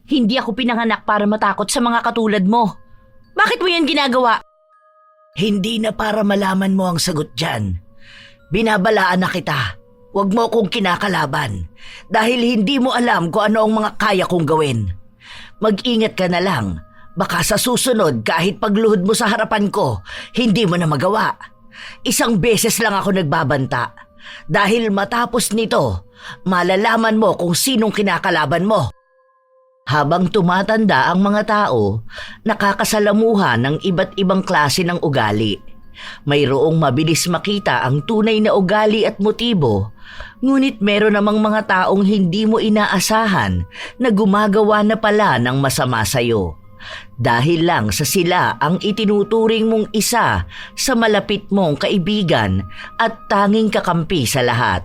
Hindi ako pinanganak para matakot sa mga katulad mo. Bakit mo yan ginagawa? Hindi na para malaman mo ang sagot dyan. Binabalaan na kita. Huwag mo kong kinakalaban dahil hindi mo alam kung ano ang mga kaya kong gawin. Mag-ingat ka na lang. Baka sa susunod kahit pagluhod mo sa harapan ko, hindi mo na magawa. Isang beses lang ako nagbabanta. Dahil matapos nito, malalaman mo kung sinong kinakalaban mo. Habang tumatanda ang mga tao, nakakasalamuha ng iba't ibang klase ng ugali. Mayroong mabilis makita ang tunay na ugali at motibo, ngunit meron namang mga taong hindi mo inaasahan na gumagawa na pala ng masama sa'yo. Dahil lang sa sila ang itinuturing mong isa sa malapit mong kaibigan at tanging kakampi sa lahat.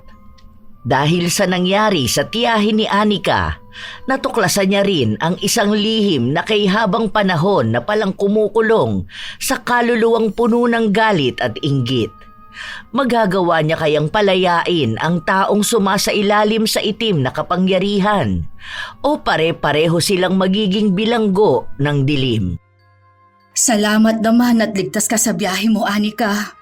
Dahil sa nangyari sa tiyahin ni Anika, natuklasan niya rin ang isang lihim na kay habang panahon na palang kumukulong sa kaluluwang puno ng galit at inggit. Magagawa niya kayang palayain ang taong sumasailalim sa itim na kapangyarihan o pare-pareho silang magiging bilanggo ng dilim. Salamat naman at ligtas ka sa biyahe mo, Anika.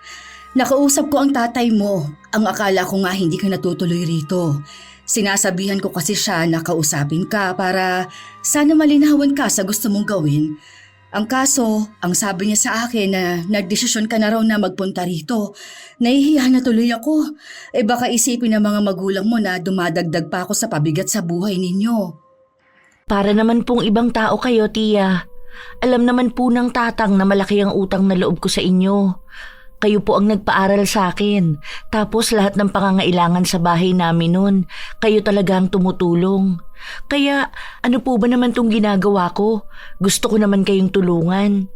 Nakausap ko ang tatay mo. Ang akala ko nga hindi ka natutuloy rito. Sinasabihan ko kasi siya na kausapin ka para sana malinawan ka sa gusto mong gawin. Ang kaso, ang sabi niya sa akin na nagdesisyon ka na raw na magpunta rito. Nahihiya na tuloy ako. Baka isipin ng mga magulang mo na dumadagdag pa ako sa pabigat sa buhay ninyo. Para naman pong ibang tao kayo, tiya. Alam naman po ng tatang na malaki ang utang na loob ko sa inyo. Kayo po ang nagpaaral sa akin. Tapos lahat ng pangangailangan sa bahay namin nun, kayo talaga ang tumutulong. Kaya ano po ba naman tong ginagawa ko? Gusto ko naman kayong tulungan.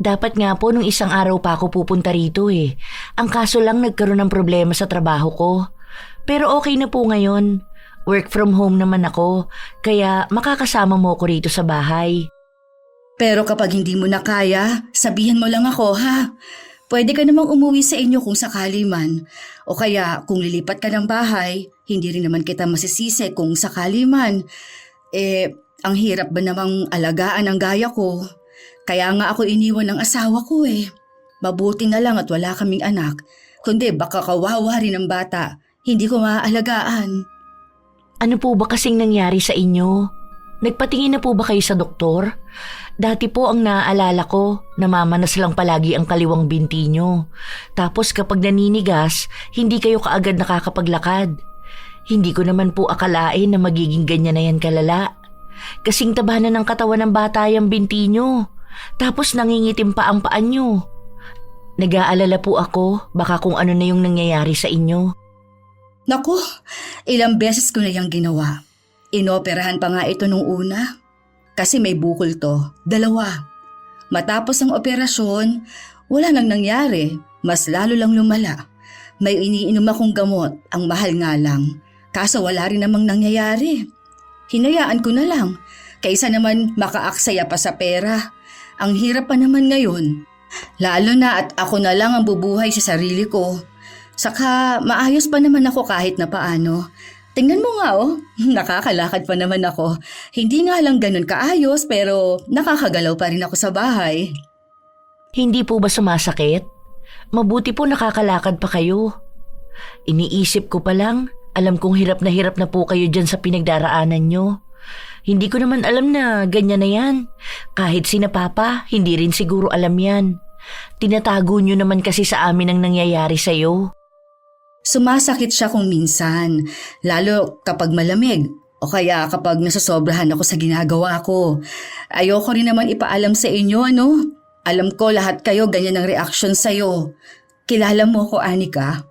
Dapat nga po nung isang araw pa ako pupunta rito eh. Ang kaso lang nagkaroon ng problema sa trabaho ko. Pero okay na po ngayon. Work from home naman ako, kaya makakasama mo ko rito sa bahay. Pero kapag hindi mo na kaya, sabihin mo lang ako ha. Pwede ka namang umuwi sa inyo kung sakali man. O kaya kung lilipat ka ng bahay, hindi rin naman kita masisisi kung sakali man. Ang hirap ba namang alagaan ang gaya ko? Kaya nga ako iniwan ng asawa ko eh. Mabuti na lang at wala kaming anak. Kundi baka kawawa rin ang bata. Hindi ko maaalagaan. Ano po ba kasing nangyari sa inyo? Nagpatingin na po ba kayo sa doktor? Dati po ang naaalala ko, namamanas lang palagi ang kaliwang binti nyo. Tapos kapag naninigas, hindi kayo kaagad nakakapaglakad. Hindi ko naman po akalain na magiging ganyan na yan kalala. Kasing taba na ng katawan ng bata yung binti nyo. Tapos nangingitim pa ang paan nyo. Nag-aalala po ako, baka kung ano na yung nangyayari sa inyo. Naku, ilang beses ko na yung ginawa. Inoperahan pa nga ito nung una. Kasi may bukol to, 2. Matapos ang operasyon, wala nang nangyari, mas lalo lang lumala. May iniinom akong gamot, ang mahal nga lang. Kaso wala rin namang nangyayari. Hinayaan ko na lang, kaysa naman makaaksaya pa sa pera. Ang hirap pa naman ngayon. Lalo na at ako na lang ang bubuhay sa sarili ko. Saka maayos pa naman ako kahit na paano. Tingnan mo nga nakakalakad pa naman ako. Hindi nga lang ganun kaayos pero nakakagalaw pa rin ako sa bahay. Hindi po ba sumasakit? Mabuti po nakakalakad pa kayo. Iniisip ko pa lang, alam kong hirap na po kayo dyan sa pinagdaraanan nyo. Hindi ko naman alam na ganyan na yan. Kahit sina Papa, hindi rin siguro alam yan. Tinatago nyo naman kasi sa amin ang nangyayari sa'yo. Sumasakit siya kung minsan, lalo kapag malamig o kaya kapag nasasobrahan ako sa ginagawa ko. Ayoko rin naman ipaalam sa inyo, Alam ko lahat kayo ganyan ang reaksyon sa'yo. Kilala mo ko, Anika.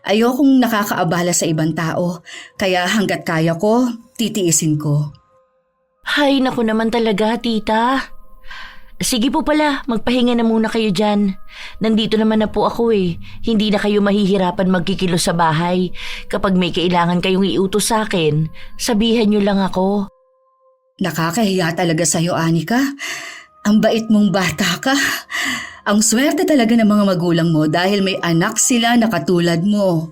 Ayokong nakakaabala sa ibang tao, kaya hanggat kaya ko, titiisin ko. Hay, naku naman talaga, tita. Sige po pala, magpahinga na muna kayo dyan. Nandito naman na po ako eh. Hindi na kayo mahihirapan magkikilos sa bahay. Kapag may kailangan kayong iutos sa akin, sabihan niyo lang ako. Nakakahiya talaga sa'yo, Anika. Ang bait mong bata ka. Ang swerte talaga ng mga magulang mo dahil may anak sila na katulad mo.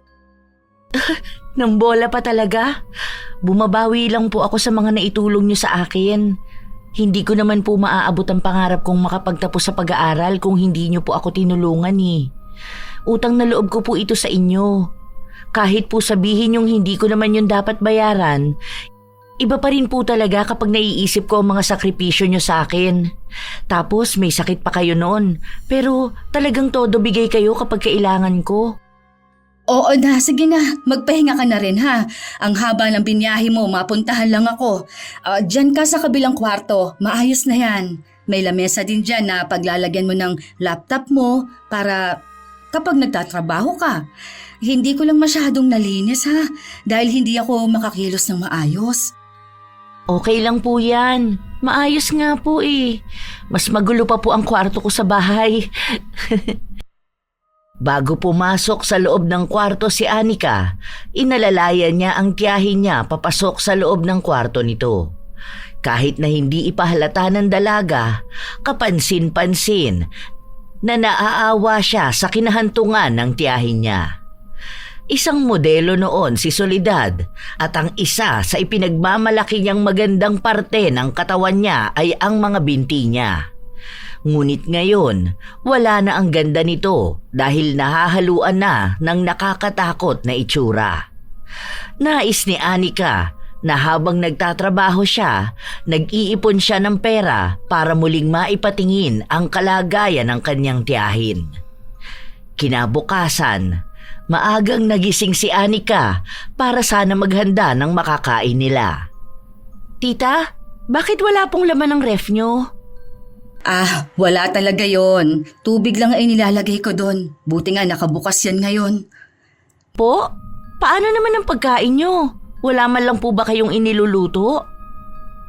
Nang bola pa talaga. Bumabawi lang po ako sa mga naitulong niyo sa akin. Hindi ko naman po maaabot ang pangarap kong makapagtapos sa pag-aaral kung hindi niyo po ako tinulungan eh. Utang na loob ko po ito sa inyo. Kahit po sabihin yung hindi ko naman yun dapat bayaran, iba pa rin po talaga kapag naiisip ko ang mga sakripisyo niyo sa akin. Tapos may sakit pa kayo noon, pero talagang todo bigay kayo kapag kailangan ko. Oo na, sige na. Magpahinga ka na rin ha. Ang haba ng binyahe mo, mapuntahan lang ako. Diyan ka sa kabilang kwarto, maayos na yan. May lamesa din dyan na paglalagyan mo ng laptop mo para kapag nagtatrabaho ka. Hindi ko lang masyadong nalinis ha, dahil hindi ako makakilos ng maayos. Okay lang po yan. Maayos nga po eh. Mas magulo pa po ang kwarto ko sa bahay. Bago pumasok sa loob ng kwarto si Anika, inalalayan niya ang tiyahin niya papasok sa loob ng kwarto nito. Kahit na hindi ipahalata ng dalaga, kapansin-pansin na naaawa siya sa kinahantungan ng tiyahin niya. Isang modelo noon si Soledad at ang isa sa ipinagmamalaki niyang magandang parte ng katawan niya ay ang mga binti niya. Ngunit ngayon, wala na ang ganda nito dahil nahahaluan na ng nakakatakot na itsura. Nais ni Anika na habang nagtatrabaho siya, nag-iipon siya ng pera para muling maipatingin ang kalagayan ng kanyang tiyahin. Kinabukasan, maagang nagising si Anika para sana maghanda ng makakain nila. Tita, bakit wala pong laman ng ref nyo? Wala talaga yon. Tubig lang ay nilalagay ko doon. Buti nga nakabukas yan ngayon. Po? Paano naman ang pagkain nyo? Wala man lang po ba kayong iniluluto?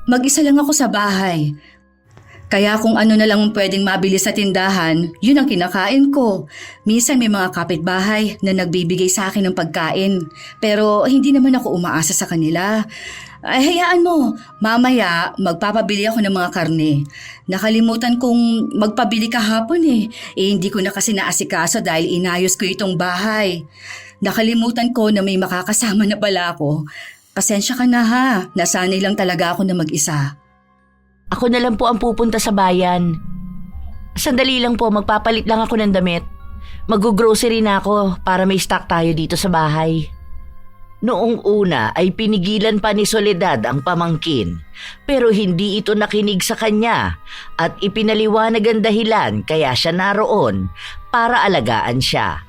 Mag-isa lang ako sa bahay. Kaya kung ano na lang pwedeng mabili sa tindahan, yun ang kinakain ko. Minsan may mga kapitbahay na nagbibigay sa akin ng pagkain. Pero hindi naman ako umaasa sa kanila. Hayaan mo, mamaya magpapabili ako ng mga karne. Nakalimutan kong magpabili kahapon eh. Hindi ko na kasi naasikaso dahil inayos ko itong bahay. Nakalimutan ko na may makakasama na pala ako. Pasensya ka na ha, nasanay lang talaga ako na mag-isa. Ako na lang po ang pupunta sa bayan. Sandali lang po, magpapalit lang ako ng damit. Mag-grocery na ako para may stock tayo dito sa bahay. Noong una ay pinigilan pa ni Soledad ang pamangkin, pero hindi ito nakinig sa kanya at ipinaliwanag ang dahilan kaya siya naroon para alagaan siya.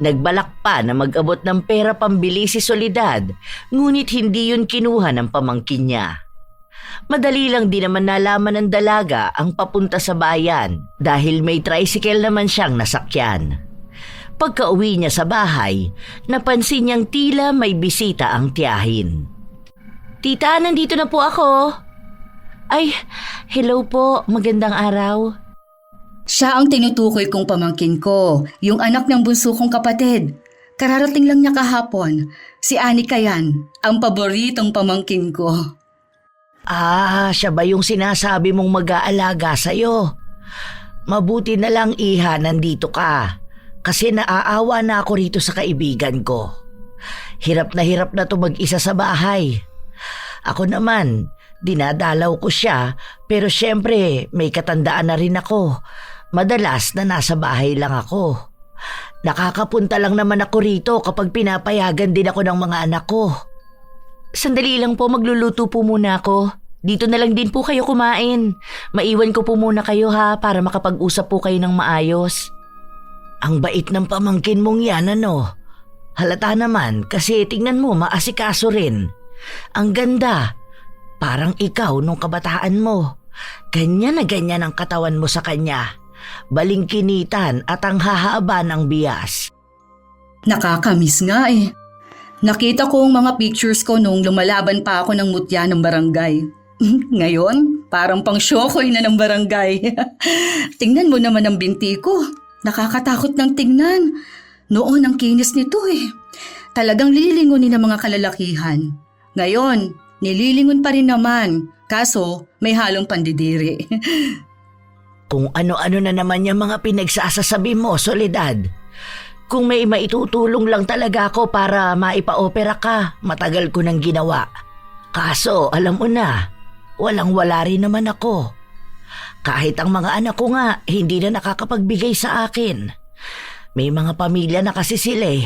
Nagbalak pa na mag-abot ng pera pambili si Soledad, ngunit hindi yun kinuha ng pamangkin niya. Madali lang din naman nalaman ng dalaga ang papunta sa bayan dahil may tricycle naman siyang nasakyan. Pagka-uwi niya sa bahay, napansin niyang tila may bisita ang tiyahin. Tita, nandito na po ako. Ay, hello po, magandang araw. Siya ang tinutukoy kong pamangkin ko, yung anak ng bunso kong kapatid. Kararating lang niya kahapon. Si Anika yan, ang paboritong pamangkin ko. Siya ba yung sinasabi mong mag-aalaga sa'yo? Mabuti na lang iha, nandito ka. Kasi naaawa na ako rito sa kaibigan ko. Hirap na to mag-isa sa bahay. Ako naman, dinadalaw ko siya, pero syempre may katandaan na rin ako. Madalas na nasa bahay lang ako. Nakakapunta lang naman ako rito kapag pinapayagan din ako ng mga anak ko. Sandali lang po, magluluto po muna ako. Dito na lang din po kayo kumain. Maiwan ko po muna kayo ha, para makapag-usap po kayo ng maayos. Ang bait ng pamangkin mong yan, ano? Halata naman kasi tingnan mo maasikaso rin. Ang ganda. Parang ikaw nung kabataan mo. Ganyan na ganyan ang katawan mo sa kanya. Balingkinitan at ang hahaba ng bias. Nakakamiss nga eh. Nakita ko ang mga pictures ko nung lumalaban pa ako ng mutya ng barangay. Ngayon, parang pang syokoy na ng barangay. Tingnan mo naman ang binti ko. Nakakatakot ng tingnan. Noon ang kinis nito eh. Talagang lilingunin ng mga kalalakihan. Ngayon, nililingon pa rin naman. Kaso, may halong pandidiri. Kung ano-ano na naman yung mga pinagsasasabi mo, Soledad. Kung may maitutulong lang talaga ako para maipa-opera ka, matagal ko nang ginawa. Kaso, alam mo na, walang-wala rin naman ako. Kahit ang mga anak ko nga, hindi na nakakapagbigay sa akin. May mga pamilya na kasi sila eh.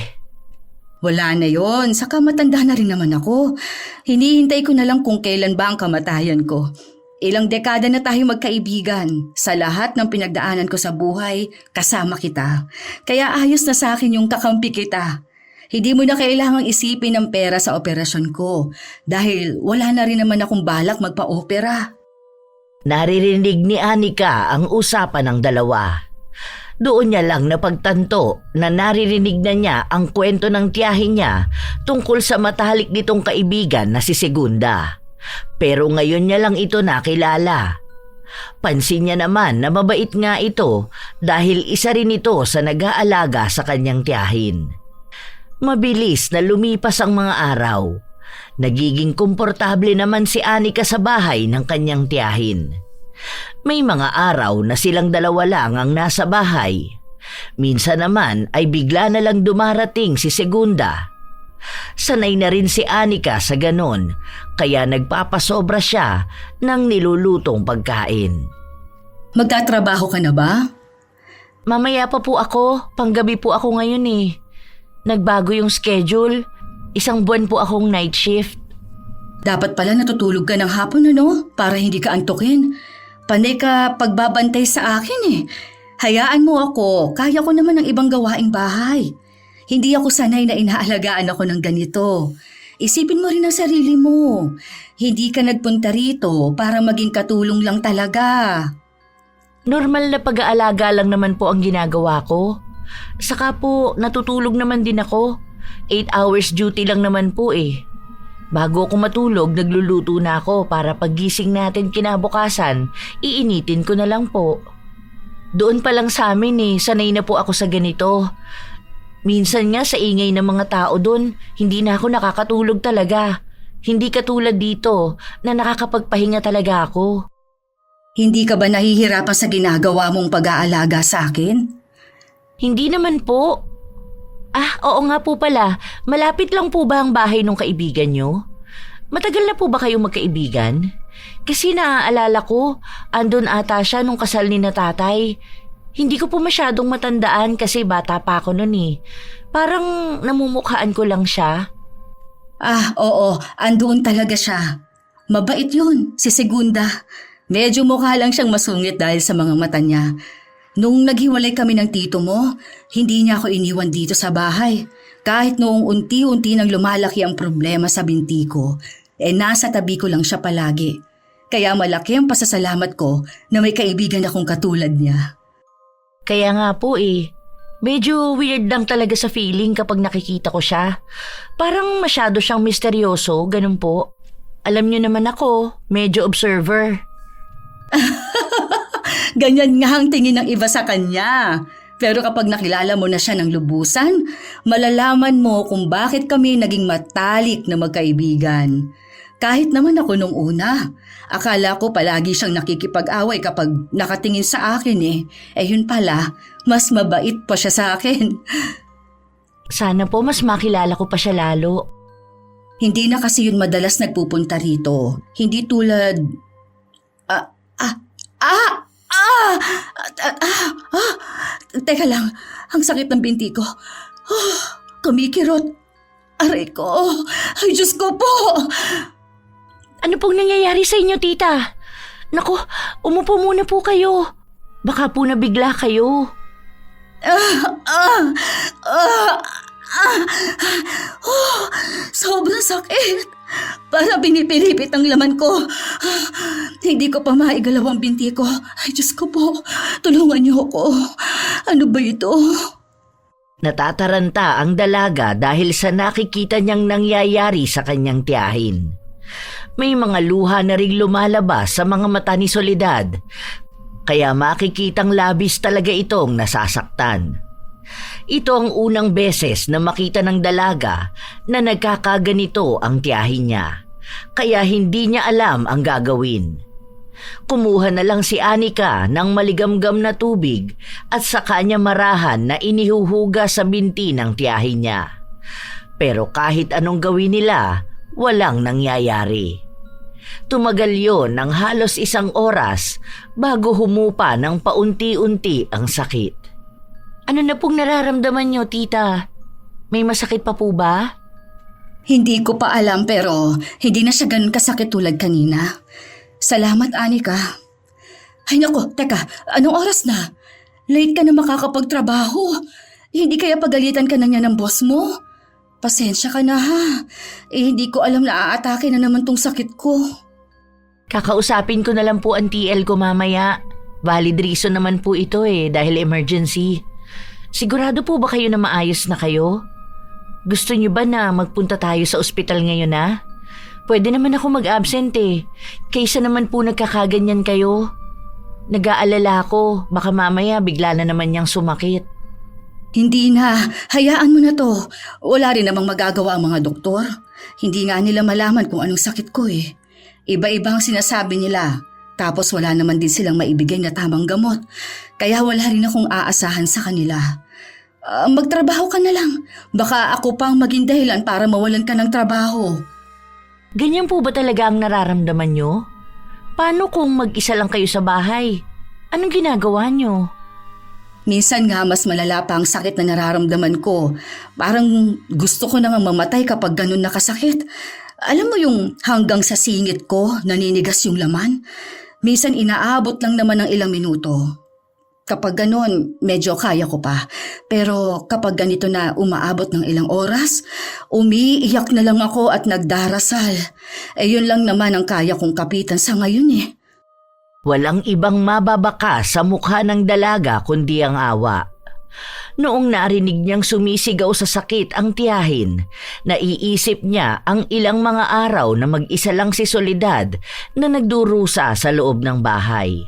Wala na yon, saka matanda na rin naman ako. Hinihintay ko na lang kung kailan ba ang kamatayan ko. Ilang dekada na tayo magkaibigan. Sa lahat ng pinagdaanan ko sa buhay, kasama kita. Kaya ayos na sa akin yung kakampi kita. Hindi mo na kailangang isipin ng pera sa operasyon ko dahil wala na rin naman akong balak magpa-opera. Naririnig ni Anika ang usapan ng dalawa. Doon niya lang napagtanto na naririnig na niya ang kwento ng tiyahin niya tungkol sa matalik nitong kaibigan na si Segunda. Pero ngayon niya lang ito nakilala. Pansin niya naman na mabait nga ito dahil isa rin ito sa nag-aalaga sa kanyang tiyahin. Mabilis na lumipas ang mga araw. Nagiging komportable naman si Anika sa bahay ng kanyang tiyahin. May mga araw na silang dalawa lang ang nasa bahay. Minsan naman ay bigla na lang dumarating si Segunda. Sanay na rin si Anika sa ganon, kaya nagpapasobra siya ng nilulutong pagkain. Magtatrabaho ka na ba? Mamaya pa po ako, panggabi po ako ngayon eh. Nagbago yung schedule, 1 buwan po akong night shift. Dapat pala natutulog ka ng hapon para hindi ka antukin. Panay ka pagbabantay sa akin eh. Hayaan mo ako, kaya ko naman ng ibang gawaing bahay. Hindi ako sanay na inaalagaan ako ng ganito. Isipin mo rin ang sarili mo. Hindi ka nagpunta rito para maging katulong lang talaga. Normal na pag-aalaga lang naman po ang ginagawa ko. Saka po, natutulog naman din ako. 8 hours duty lang naman po eh. Bago ako matulog, nagluluto na ako para paggising natin kinabukasan, iinitin ko na lang po. Doon pa lang sa amin eh, sanay na po ako sa ganito. Minsan nga sa ingay ng mga tao doon, hindi na ako nakakatulog talaga. Hindi katulad dito na nakakapagpahinga talaga ako. Hindi ka ba nahihirapan sa ginagawa mong pag-aalaga sa akin? Hindi naman po. Oo nga po pala, malapit lang po ba ang bahay ng kaibigan nyo? Matagal na po ba kayong magkaibigan? Kasi naaalala ko, andun ata siya nung kasal ni na tatay. Hindi ko po masyadong matandaan kasi bata pa ako nun eh. Parang namumukhaan ko lang siya. Oo, andoon talaga siya. Mabait yun, si Segunda. Medyo mukha lang siyang masungit dahil sa mga mata niya. Nung naghiwalay kami ng tito mo, hindi niya ako iniwan dito sa bahay. Kahit noong unti-unti nang lumalaki ang problema sa binti ko, nasa tabi ko lang siya palagi. Kaya malaki ang pasasalamat ko na may kaibigan akong katulad niya. Kaya nga po eh. Medyo weird lang talaga sa feeling kapag nakikita ko siya. Parang masyado siyang misteryoso, ganun po. Alam niyo naman ako, medyo observer. Ganyan nga ang tingin ng iba sa kanya. Pero kapag nakilala mo na siya ng lubusan, malalaman mo kung bakit kami naging matalik na magkaibigan. Kahit naman ako nung una, akala ko palagi siyang nakikipag-away kapag nakatingin sa akin eh. Yun pala, mas mabait pa siya sa akin. Sana po mas makilala ko pa siya lalo. Hindi na kasi yun madalas nagpupunta rito. Hindi tulad... Teka lang, ang sakit ng binti ko. Kumikirot. Aray ko. Ay, Diyos ko po. Ano pong nangyayari sa inyo, tita? Naku, umupo muna po kayo. Baka po nabigla kayo. Sobrang sakit. Para pinipilipit ang laman ko. Hindi ko pa maigalaw ang binti ko. Ay, Diyos ko po. Tulungan niyo ako. Ano ba ito? Natataranta ang dalaga dahil sa nakikita niyang nangyayari sa kanyang tiyahin. May mga luha na ring lumalabas sa mga mata ni Soledad, kaya makikitang labis talaga itong nasasaktan. Ito ang unang beses na makita ng dalaga na nagkakaganito ang tiyahin niya, kaya hindi niya alam ang gagawin. Kumuha na lang si Anika ng maligamgam na tubig at saka niya marahan na inihuhuga sa binti ng tiyahin niya. Pero kahit anong gawin nila, walang nangyayari. Tumagal yon ng halos 1 oras bago humupa ng paunti-unti ang sakit. Ano na pong nararamdaman niyo, tita? May masakit pa po ba? Hindi ko pa alam pero hindi na siya ganun kasakit tulad kanina. Salamat, Anika. Ay nako, teka, anong oras na? Late ka na makakapagtrabaho. Hindi kaya pagalitan ka na niya ng boss mo? Pasensya ka na ha. Hindi ko alam na aatake na naman tong sakit ko. Kakausapin ko na lang po ang TL ko mamaya. Valid reason naman po ito dahil emergency. Sigurado po ba kayo na maayos na kayo? Gusto niyo ba na magpunta tayo sa ospital ngayon na? Pwede naman ako mag-absent Kaysa naman po nagkakaganyan kayo. Nag-aalala ako, baka mamaya bigla na naman niyang sumakit. Hindi na, hayaan mo na to. Wala rin namang magagawa ang mga doktor. Hindi nga nila malaman kung anong sakit ko Iba-iba ang sinasabi nila. Tapos wala naman din silang maibigay na tamang gamot. Kaya wala rin akong aasahan sa kanila. Magtrabaho ka na lang. Baka ako pang maging dahilan para mawalan ka ng trabaho. Ganyan po ba talaga ang nararamdaman niyo? Paano kung mag-isa lang kayo sa bahay? Anong ginagawa niyo? Minsan nga mas malala pa ang sakit na nararamdaman ko. Parang gusto ko na nga mamatay kapag ganun nakasakit. Alam mo yung hanggang sa singit ko naninigas yung laman? Minsan inaabot lang naman ng ilang minuto. Kapag ganun, medyo kaya ko pa. Pero kapag ganito na umaabot ng ilang oras, umiiyak na lang ako at nagdarasal. Yun lang naman ang kaya kong kapitan sa ngayon Walang ibang mababaka sa mukha ng dalaga kundi ang awa. Noong narinig niyang sumisigaw sa sakit ang tiyahin, naiisip niya ang ilang mga araw na mag-isa lang si Soledad na nagdurusa sa loob ng bahay.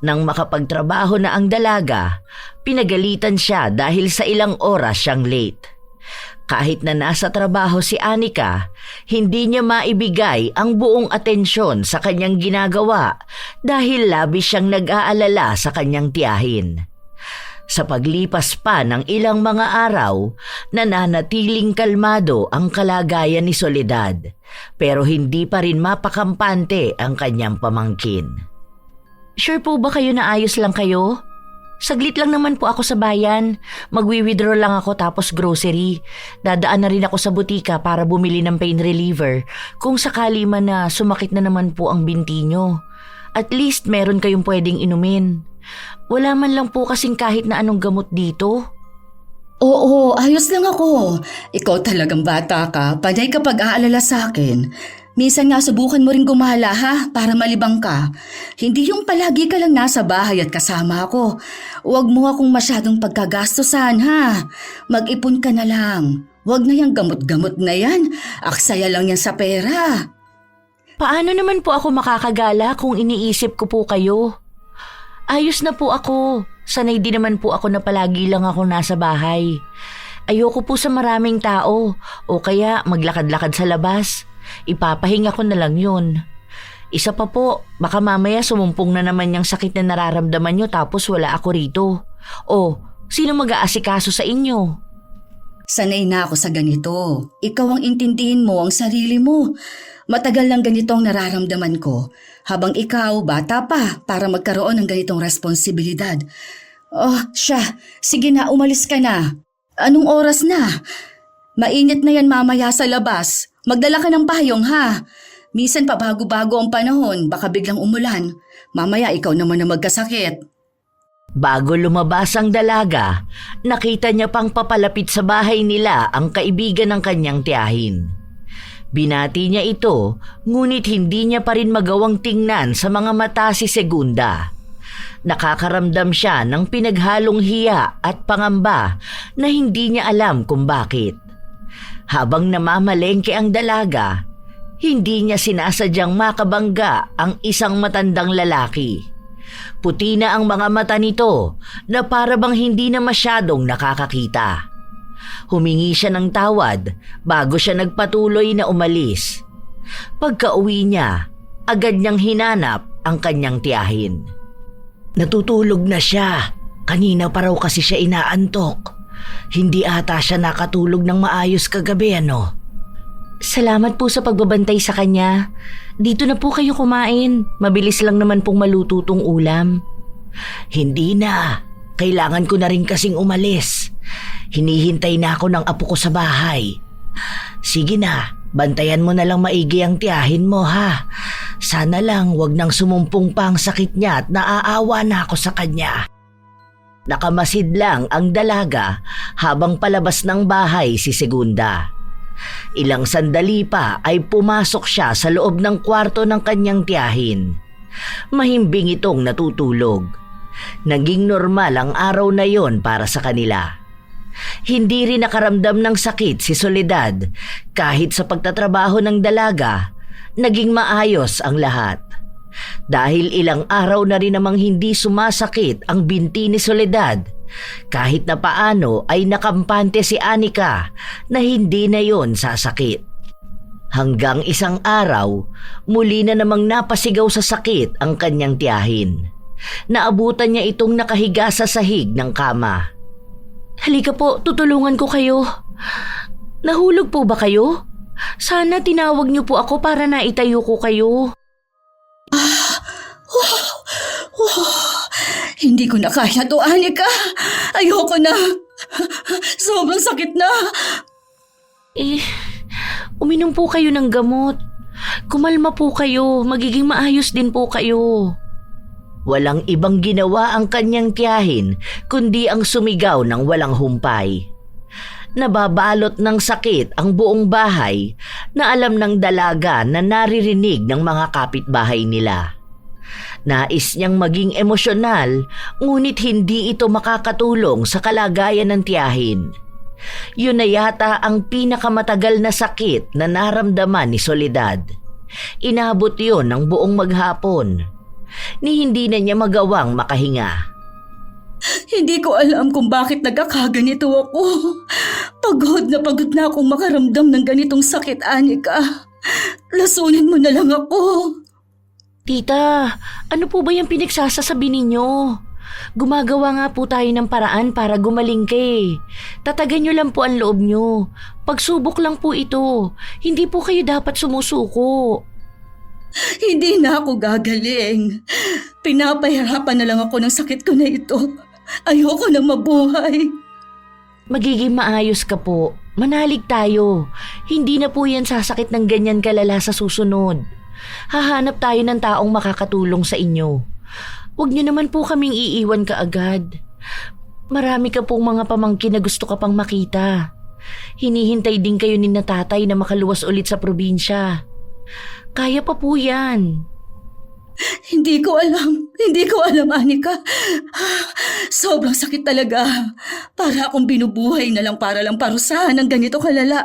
Nang makapagtrabaho na ang dalaga, pinagalitan siya dahil sa ilang oras siyang late. Kahit na nasa trabaho si Anika, hindi niya maibigay ang buong atensyon sa kanyang ginagawa dahil labis siyang nag-aalala sa kanyang tiyahin. Sa paglipas pa ng ilang mga araw, nananatiling kalmado ang kalagayan ni Soledad, pero hindi pa rin mapakampante ang kanyang pamangkin. Sure po ba kayo na ayos lang kayo? Saglit lang naman po ako sa bayan. Magwi-withdraw lang ako tapos grocery. Dadaan na rin ako sa butika para bumili ng pain reliever kung sakali man na sumakit na naman po ang binti nyo. At least meron kayong pwedeng inumin. Wala man lang po kasing kahit na anong gamot dito. Oo, ayos lang ako. Ikaw talagang bata ka. Panay ka pag-aalala sa akin. Minsan nga subukan mo rin gumala para malibang ka. Hindi yung palagi ka lang nasa bahay at kasama ako. Huwag mo akong masyadong pagkagastusan Mag-ipon ka na lang. Huwag na yung gamot-gamot na yan. Aksaya lang yan sa pera. Paano naman po ako makakagala kung iniisip ko po kayo? Ayos na po ako. Sanay din naman po ako na palagi lang ako nasa bahay. Ayoko po sa maraming tao o kaya maglakad-lakad sa labas. Ipapahinga ko na lang yun. Isa pa po, baka mamaya sumumpong na naman yung sakit na nararamdaman nyo tapos wala ako rito. O, sino mag-aasikaso sa inyo? Sanay na ako sa ganito. Ikaw ang intindihin mo ang sarili mo. Matagal lang ganito ang nararamdaman ko. Habang ikaw, bata pa para magkaroon ng ganitong responsibilidad. Oh, siya. Sige na, umalis ka na. Anong oras na? Mainit na yan mamaya sa labas. Magdala ka ng payong Minsan pa bago-bago ang panahon, baka biglang umulan. Mamaya ikaw naman na magkasakit. Bago lumabas ang dalaga, nakita niya pang papalapit sa bahay nila ang kaibigan ng kanyang tiyahin. Binati niya ito, ngunit hindi niya pa rin magawang tingnan sa mga mata si Segunda. Nakakaramdam siya ng pinaghalong hiya at pangamba na hindi niya alam kung bakit. Habang namamalengke ang dalaga, hindi niya sinasadyang makabangga ang isang matandang lalaki. Puti na ang mga mata nito na para bang hindi na masyadong nakakakita. Humingi siya ng tawad bago siya nagpatuloy na umalis. Pagka-uwi niya, agad niyang hinanap ang kanyang tiyahin. Natutulog na siya. Kanina pa raw kasi siya inaantok. Hindi ata siya nakatulog ng maayos kagabi, ano? Salamat po sa pagbabantay sa kanya. Dito na po kayo kumain. Mabilis lang naman pong maluto tong ulam. Hindi na. Kailangan ko na rin kasing umalis. Hinihintay na ako ng apo ko sa bahay. Sige na, bantayan mo na lang maigi ang tiyahin mo, ha? Sana lang wag nang sumumpong pa ang sakit niya at naaawa na ako sa kanya. Nakamasid lang ang dalaga habang palabas ng bahay si Segunda. Ilang sandali pa ay pumasok siya sa loob ng kwarto ng kanyang tiyahin. Mahimbing itong natutulog. Naging normal ang araw na yon para sa kanila. Hindi rin nakaramdam ng sakit si Soledad kahit sa pagtatrabaho ng dalaga, naging maayos ang lahat. Dahil ilang araw na rin namang hindi sumasakit ang binti ni Soledad, kahit na paano ay nakampante si Anika na hindi na yon sasakit. Hanggang isang araw, muli na namang napasigaw sa sakit ang kanyang tiyahin. Naabutan niya itong nakahiga sa sahig ng kama. Halika po, tutulungan ko kayo. Nahulog po ba kayo? Sana tinawag niyo po ako para naitayo ko kayo. Hindi ko na kaya to, Anika. Ayoko na. Sobrang sakit na. Uminom po kayo ng gamot. Kumalma po kayo, magiging maayos din po kayo. Walang ibang ginawa ang kanyang tiyahin kundi ang sumigaw ng walang humpay. Nababalot ng sakit ang buong bahay na alam ng dalaga na naririnig ng mga kapitbahay nila. Nais niyang maging emosyonal ngunit hindi ito makakatulong sa kalagayan ng tiyahin. Yun na yata ang pinakamatagal na sakit na naramdaman ni Soledad. Inabot yun ng buong maghapon. Ni hindi na niya magawang makahinga. Hindi ko alam kung bakit nagkakaganito ako. Pagod na akong makaramdam ng ganitong sakit, Anika. Lasunin mo na lang ako. Tita, ano po ba yung pinagsasasabi ninyo? Gumagawa nga po tayo ng paraan para gumaling kay. Tatagan nyo lang po ang loob nyo. Pagsubok lang po ito. Hindi po kayo dapat sumusuko. Hindi na ako gagaling. Pinapahirapan na lang ako ng sakit ko na ito. Ayoko na mabuhay. Magiging maayos ka po. Manalig tayo. Hindi na po yan sasakit ng ganyan kalala sa susunod. Hahanap tayo ng taong makakatulong sa inyo. Huwag niyo naman po kaming iiwan kaagad. Marami ka pong mga pamangkin na gusto ka pang makita. Hinihintay din kayo ni na tatay na makaluwas ulit sa probinsya. Kaya pa po yan. Hindi ko alam, Anika. Sobrang sakit talaga. Para akong binubuhay na lang para lang parusahan ng ganito kalala.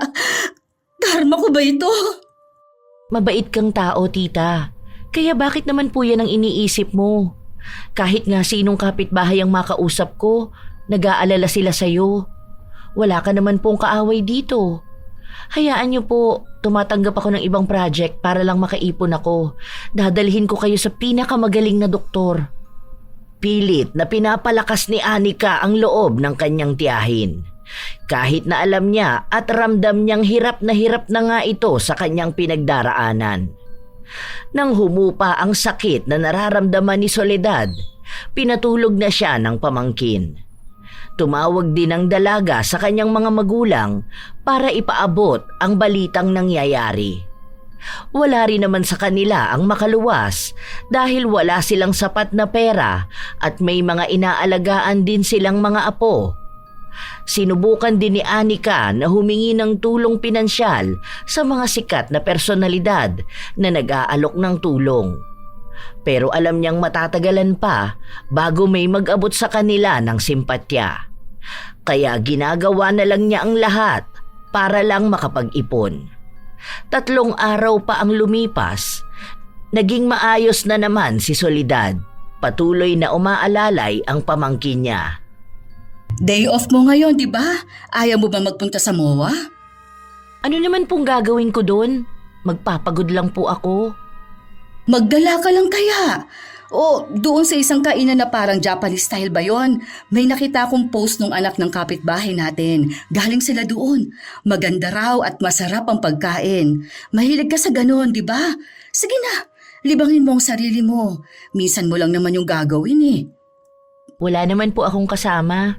Karma ko ba ito? Mabait kang tao, tita. Kaya bakit naman po yan ang iniisip mo? Kahit nga sinong kapitbahay ang makausap ko, nag-aalala sila sa'yo. Wala ka naman pong kaaway dito. Hayaan niyo po, tumatanggap ako ng ibang project para lang makaipon ako. Dadalhin ko kayo sa pinakamagaling na doktor. Pilit na pinapalakas ni Anika ang loob ng kanyang tiyahin. Kahit na alam niya at ramdam niyang hirap na nga ito sa kanyang pinagdaraanan. Nang humupa ang sakit na nararamdaman ni Soledad, pinatulog na siya ng pamangkin. Tumawag din ang dalaga sa kanyang mga magulang para ipaabot ang balitang nangyayari. Wala rin naman sa kanila ang makaluwas dahil wala silang sapat na pera at may mga inaalagaan din silang mga apo. Sinubukan din ni Anika na humingi ng tulong pinansyal sa mga sikat na personalidad na nag-aalok ng tulong. Pero alam niyang matatagalan pa bago may mag-abot sa kanila ng simpatya. Kaya ginagawa na lang niya ang lahat para lang makapag-ipon. 3 araw pa ang lumipas, naging maayos na naman si Soledad. Patuloy na umaalalay ang pamangkin niya. Day off mo ngayon, di ba? Ayaw mo ba magpunta sa MOA? Ano naman pong gagawin ko doon? Magpapagod lang po ako. Magdala ka lang kaya. O doon sa isang kainan na parang Japanese style ba yon? May nakita akong post nung anak ng kapitbahay natin. Galing sila doon. Maganda raw at masarap ang pagkain. Mahilig ka sa ganon, di ba? Sige na, libangin mo ang sarili mo. Minsan mo lang naman yung gagawin eh. Wala naman po akong kasama.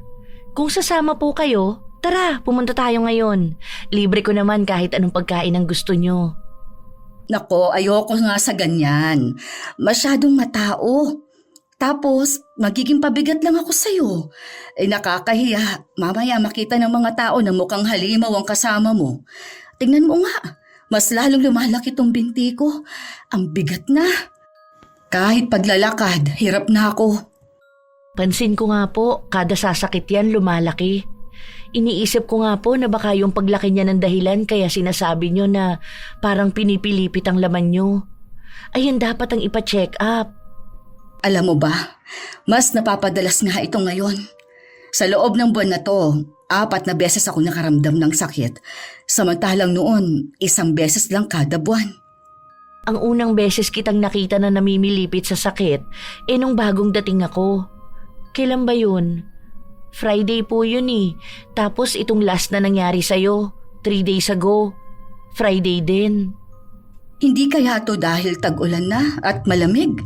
Kung sasama po kayo, tara, pumunta tayo ngayon. Libre ko naman kahit anong pagkain ang gusto nyo. Nako, ayoko nga sa ganyan. Masyadong matao. Tapos, magiging pabigat lang ako sa'yo. Nakakahiya. Mamaya makita ng mga tao na mukhang halimaw ang kasama mo. Tingnan mo nga, mas lalong lumalaki tong binti ko. Ang bigat na. Kahit paglalakad, hirap na ako. Pansin ko nga po, kada sasakit yan lumalaki. Iniisip ko nga po na baka yung paglaki niya ng dahilan kaya sinasabi nyo na parang pinipilipit ang laman nyo. Ayan dapat ang ipa-check up. Alam mo ba, mas napapadalas nga ito ngayon. Sa loob ng buwan na to, 4 na beses ako nakaramdam ng sakit. Samantalang noon, 1 beses lang kada buwan. Ang unang beses kitang nakita na namimilipit sa sakit, nung bagong dating ako. Kailan ba yun? Friday po yun eh. Tapos itong last na nangyari sa'yo, 3 days ago. Friday din. Hindi kaya to dahil tag-ulan na at malamig?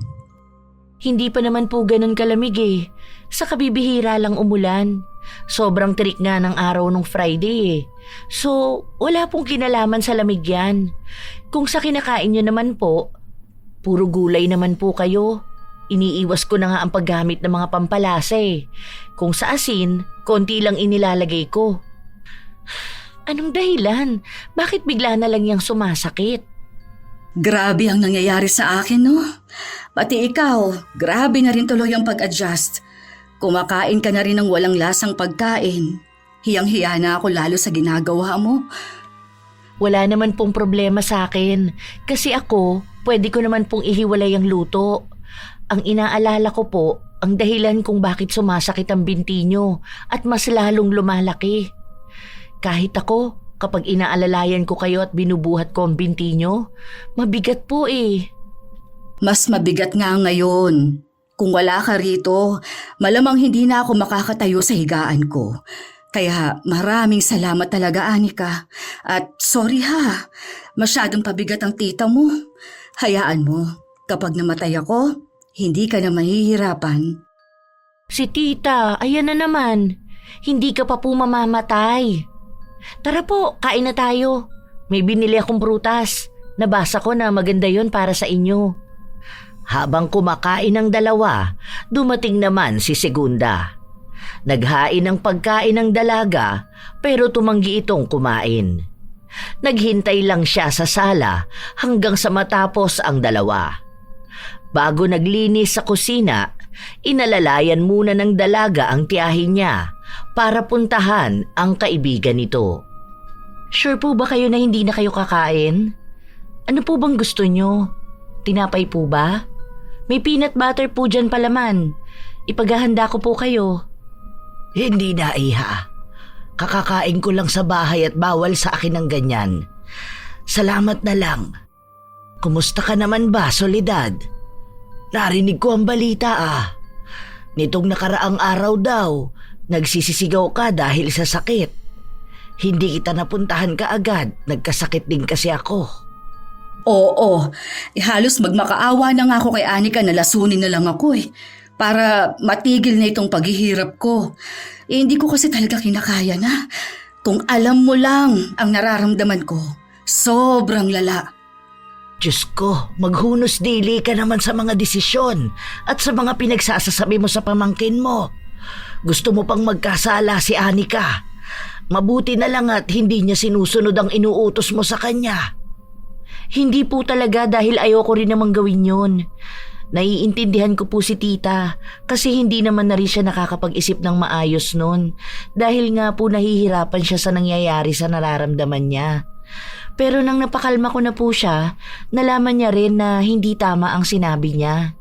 Hindi pa naman po ganun kalamig eh. Sa kabibihira lang umulan. Sobrang tirik nga ng araw nung Friday eh. So, wala pong kinalaman sa lamig yan. Kung sa kinakain nyo naman po, puro gulay naman po kayo. Iniiwas ko na nga ang paggamit ng mga pampalasa eh. Kung sa asin, konti lang inilalagay ko. Anong dahilan? Bakit bigla na lang yang sumasakit? Grabe ang nangyayari sa akin, no? Pati ikaw, grabe na rin tuloy ang pag-adjust. Kumakain ka na rin ng walang lasang pagkain. Hiyang-hiya na ako lalo sa ginagawa mo. Wala naman pong problema sa akin. Kasi ako, pwede ko naman pong ihiwalay ang luto. Ang inaalala ko po, ang dahilan kung bakit sumasakit ang binti nyo at mas lalong lumalaki. Kahit ako, kapag inaalalayan ko kayo at binubuhat ko ang binti nyo, mabigat po eh. Mas mabigat nga ngayon. Kung wala ka rito, malamang hindi na ako makakatayo sa higaan ko. Kaya maraming salamat talaga, Anika. At sorry ha, masyadong pabigat ang tita mo. Hayaan mo, kapag namatay ako, hindi ka na mahihirapan. Si tita, ayan na naman. Hindi ka pa po mamamatay. Tara po, kain na tayo. May binili akong prutas. Nabasa ko na maganda yon para sa inyo. Habang kumakain ang dalawa, dumating naman si Segunda. Naghain ng pagkain ng dalaga pero tumanggi itong kumain. Naghintay lang siya sa sala hanggang sa matapos ang dalawa. Bago naglinis sa kusina, inalalayan muna ng dalaga ang tiyahin niya para puntahan ang kaibigan nito. Sure po ba kayo na hindi na kayo kakain? Ano po bang gusto nyo? Tinapay po ba? May peanut butter po dyan palaman. Ipaghahanda ko po kayo. Hindi na, iha. Kakakain ko lang sa bahay at bawal sa akin ng ganyan. Salamat na lang. Kumusta ka naman ba, Soledad? Narinig ko ang balita Nitong nakaraang araw daw, nagsisisigaw ka dahil sa sakit. Hindi kita napuntahan kaagad, nagkasakit din kasi ako. Oo, halos magmakaawa na nga ako kay Anika na lasunin na lang ako para matigil na itong paghihirap ko. Hindi ko kasi talaga kinakaya na. Kung alam mo lang ang nararamdaman ko, sobrang lala. Diyos ko, maghunos dili ka naman sa mga desisyon at sa mga pinagsasasabi mo sa pamangkin mo. Gusto mo pang magkasala si Anika. Mabuti na lang at hindi niya sinusunod ang inuutos mo sa kanya. Hindi po talaga dahil ayoko rin namang gawin yun. Naiintindihan ko po si tita kasi hindi naman na rin siya nakakapag-isip ng maayos nun dahil nga po nahihirapan siya sa nangyayari sa nararamdaman niya. Pero nang napakalma ko na po siya, nalaman niya rin na hindi tama ang sinabi niya.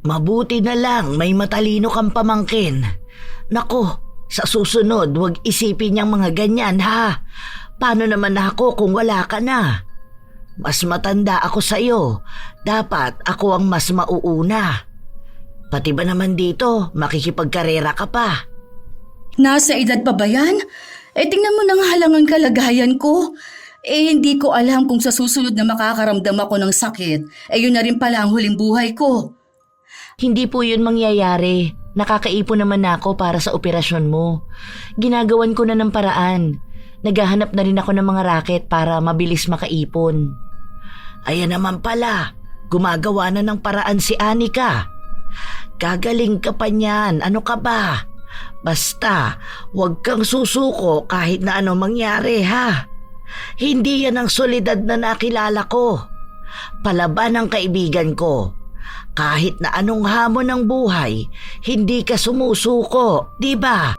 Mabuti na lang may matalino kang pamangkin. Nako, sa susunod huwag isipin niyang mga ganyan ha. Paano naman ako kung wala ka na? Mas matanda ako sa'yo. Dapat ako ang mas mauuna. Pati ba naman dito, makikipagkarera ka pa? Nasa edad pa ba yan? Tingnan mo na nga lang ang kalagayan ko. Hindi ko alam kung sa susunod na makakaramdam ako ng sakit, yun na rin pala ang huling buhay ko. Hindi po yun mangyayari. Nakakaipon naman ako para sa operasyon mo. Ginagawan ko na ng paraan. Naghahanap na rin ako ng mga raket para mabilis makaipon. Ayan naman pala, gumagawa na ng paraan si Anika. Gagaling ka pa niyan, ano ka ba? Basta, huwag kang susuko kahit na ano mangyari ha. Hindi yan ang solidad na nakilala ko. Palaban ang kaibigan ko. Kahit na anong hamon ng buhay, hindi ka sumusuko, di ba?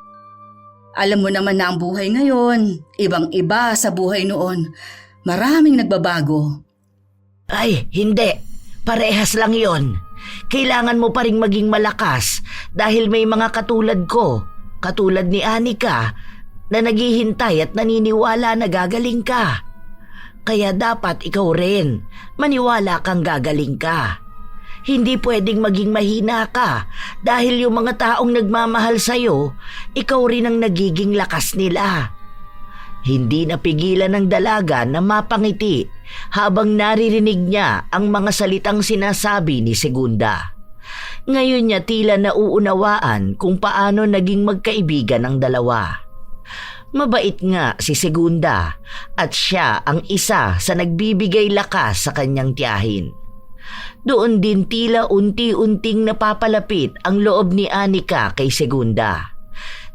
Alam mo naman na ang buhay ngayon, ibang-iba sa buhay noon. Maraming nagbabago. Ay, hindi. Parehas lang yon. Kailangan mo pa ring maging malakas dahil may mga katulad ko, katulad ni Anika, na naghihintay at naniniwala na gagaling ka. Kaya dapat ikaw rin, maniwala kang gagaling ka. Hindi pwedeng maging mahina ka dahil yung mga taong nagmamahal sa'yo, ikaw rin ang nagiging lakas nila. Hindi napigilan ng dalaga na mapangiti habang naririnig niya ang mga salitang sinasabi ni Segunda. Ngayon niya tila nauunawaan kung paano naging magkaibigan ang dalawa. Mabait nga si Segunda at siya ang isa sa nagbibigay lakas sa kanyang tiyahin. Doon din tila unti-unting napapalapit ang loob ni Anika kay Segunda.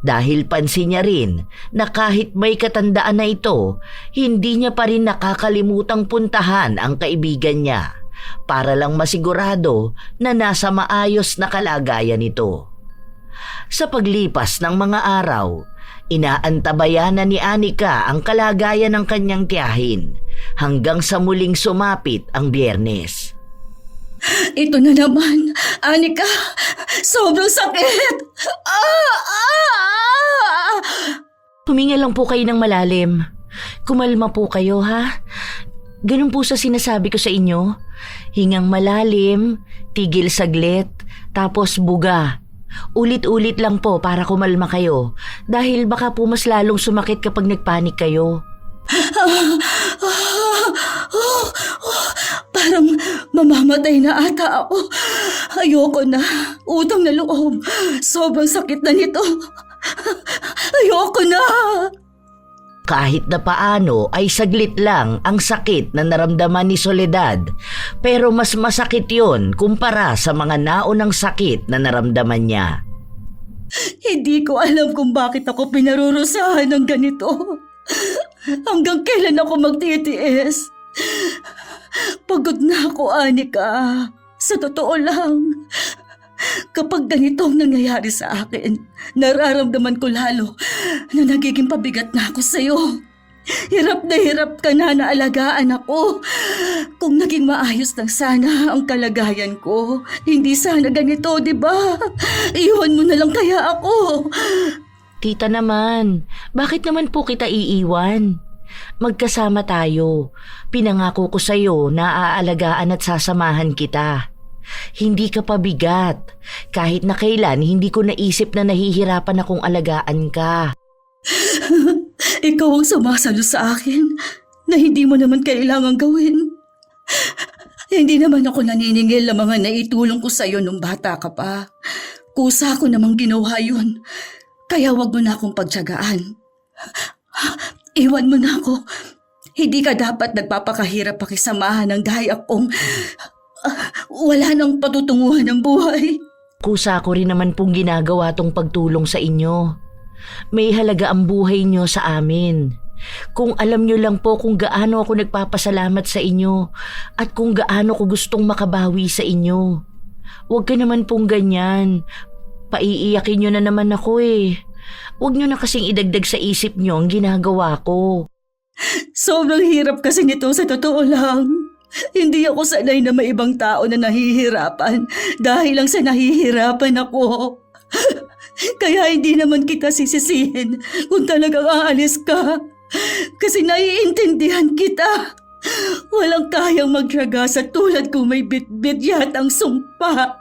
Dahil pansin niya rin na kahit may katandaan na ito, hindi niya pa rin nakakalimutang puntahan ang kaibigan niya para lang masigurado na nasa maayos na kalagayan nito. Sa paglipas ng mga araw, inaantabayan na ni Anika ang kalagayan ng kanyang tiyahin hanggang sa muling sumapit ang Biyernes. Ito na naman, Anika, sobrang sakit. Huminga lang po kayo ng malalim. Kumalma po kayo ha. Ganun po sa sinasabi ko sa inyo. Hingang malalim, tigil saglit, tapos buga. Ulit-ulit lang po para kumalma kayo dahil baka po mas lalong sumakit kapag nagpanik kayo. Parang mamamatay na ata ako. Ayoko na. Utang na loob. Sobrang sakit na nito. Ayoko na. Kahit na paano ay saglit lang ang sakit na naramdaman ni Soledad, pero mas masakit yon kumpara sa mga naunang sakit na naramdaman niya. Hindi ko alam kung bakit ako pinarurusahan ng ganito. Hanggang kailan ako magtitiis? Pagod na ako, Anika. Sa totoo lang, kapag ganito ang nangyayari sa akin, nararamdaman ko lalo na nagiging pabigat na ako sa'yo. Hirap na hirap ka na alagaan ako. Kung naging maayos lang sana ang kalagayan ko, hindi sana ganito, di ba? Iwan mo na lang kaya ako. Tita naman, bakit naman po kita iiwan? Magkasama tayo. Pinangako ko sa'yo na aalagaan at sasamahan kita. Hindi ka pabigat. Kahit na kailan, hindi ko naisip na nahihirapan akong alagaan ka. Ikaw ang sumasalo sa akin na hindi mo naman kailangang gawin. Hindi naman ako naniningil ng mga naitulong ko sa'yo nung bata ka pa. Kusa ko namang ginawa yun. Kaya wag mo na akong pagtiyagaan. Iwan mo na ako. Hindi ka dapat nagpapakahirap pakisamahan ng gaya kong wala nang patutunguhan ng buhay. Kusa ko rin naman pong ginagawa tong pagtulong sa inyo. May halaga ang buhay nyo sa amin. Kung alam nyo lang po kung gaano ako nagpapasalamat sa inyo at kung gaano ko gustong makabawi sa inyo. Huwag ka naman pong ganyan. Paiiyakin nyo na naman ako eh. Huwag nyo na kasing idagdag sa isip nyo ang ginagawa ko. Sobrang hirap kasi nito sa totoo lang. Hindi ako sanay na may ibang tao na nahihirapan dahil lang sa nahihirapan ako. Kaya hindi naman kita sisisihin kung talagang aalis ka. Kasi naiintindihan kita. Walang kayang magtraga sa tulad kung may bitbit yatang sumpa.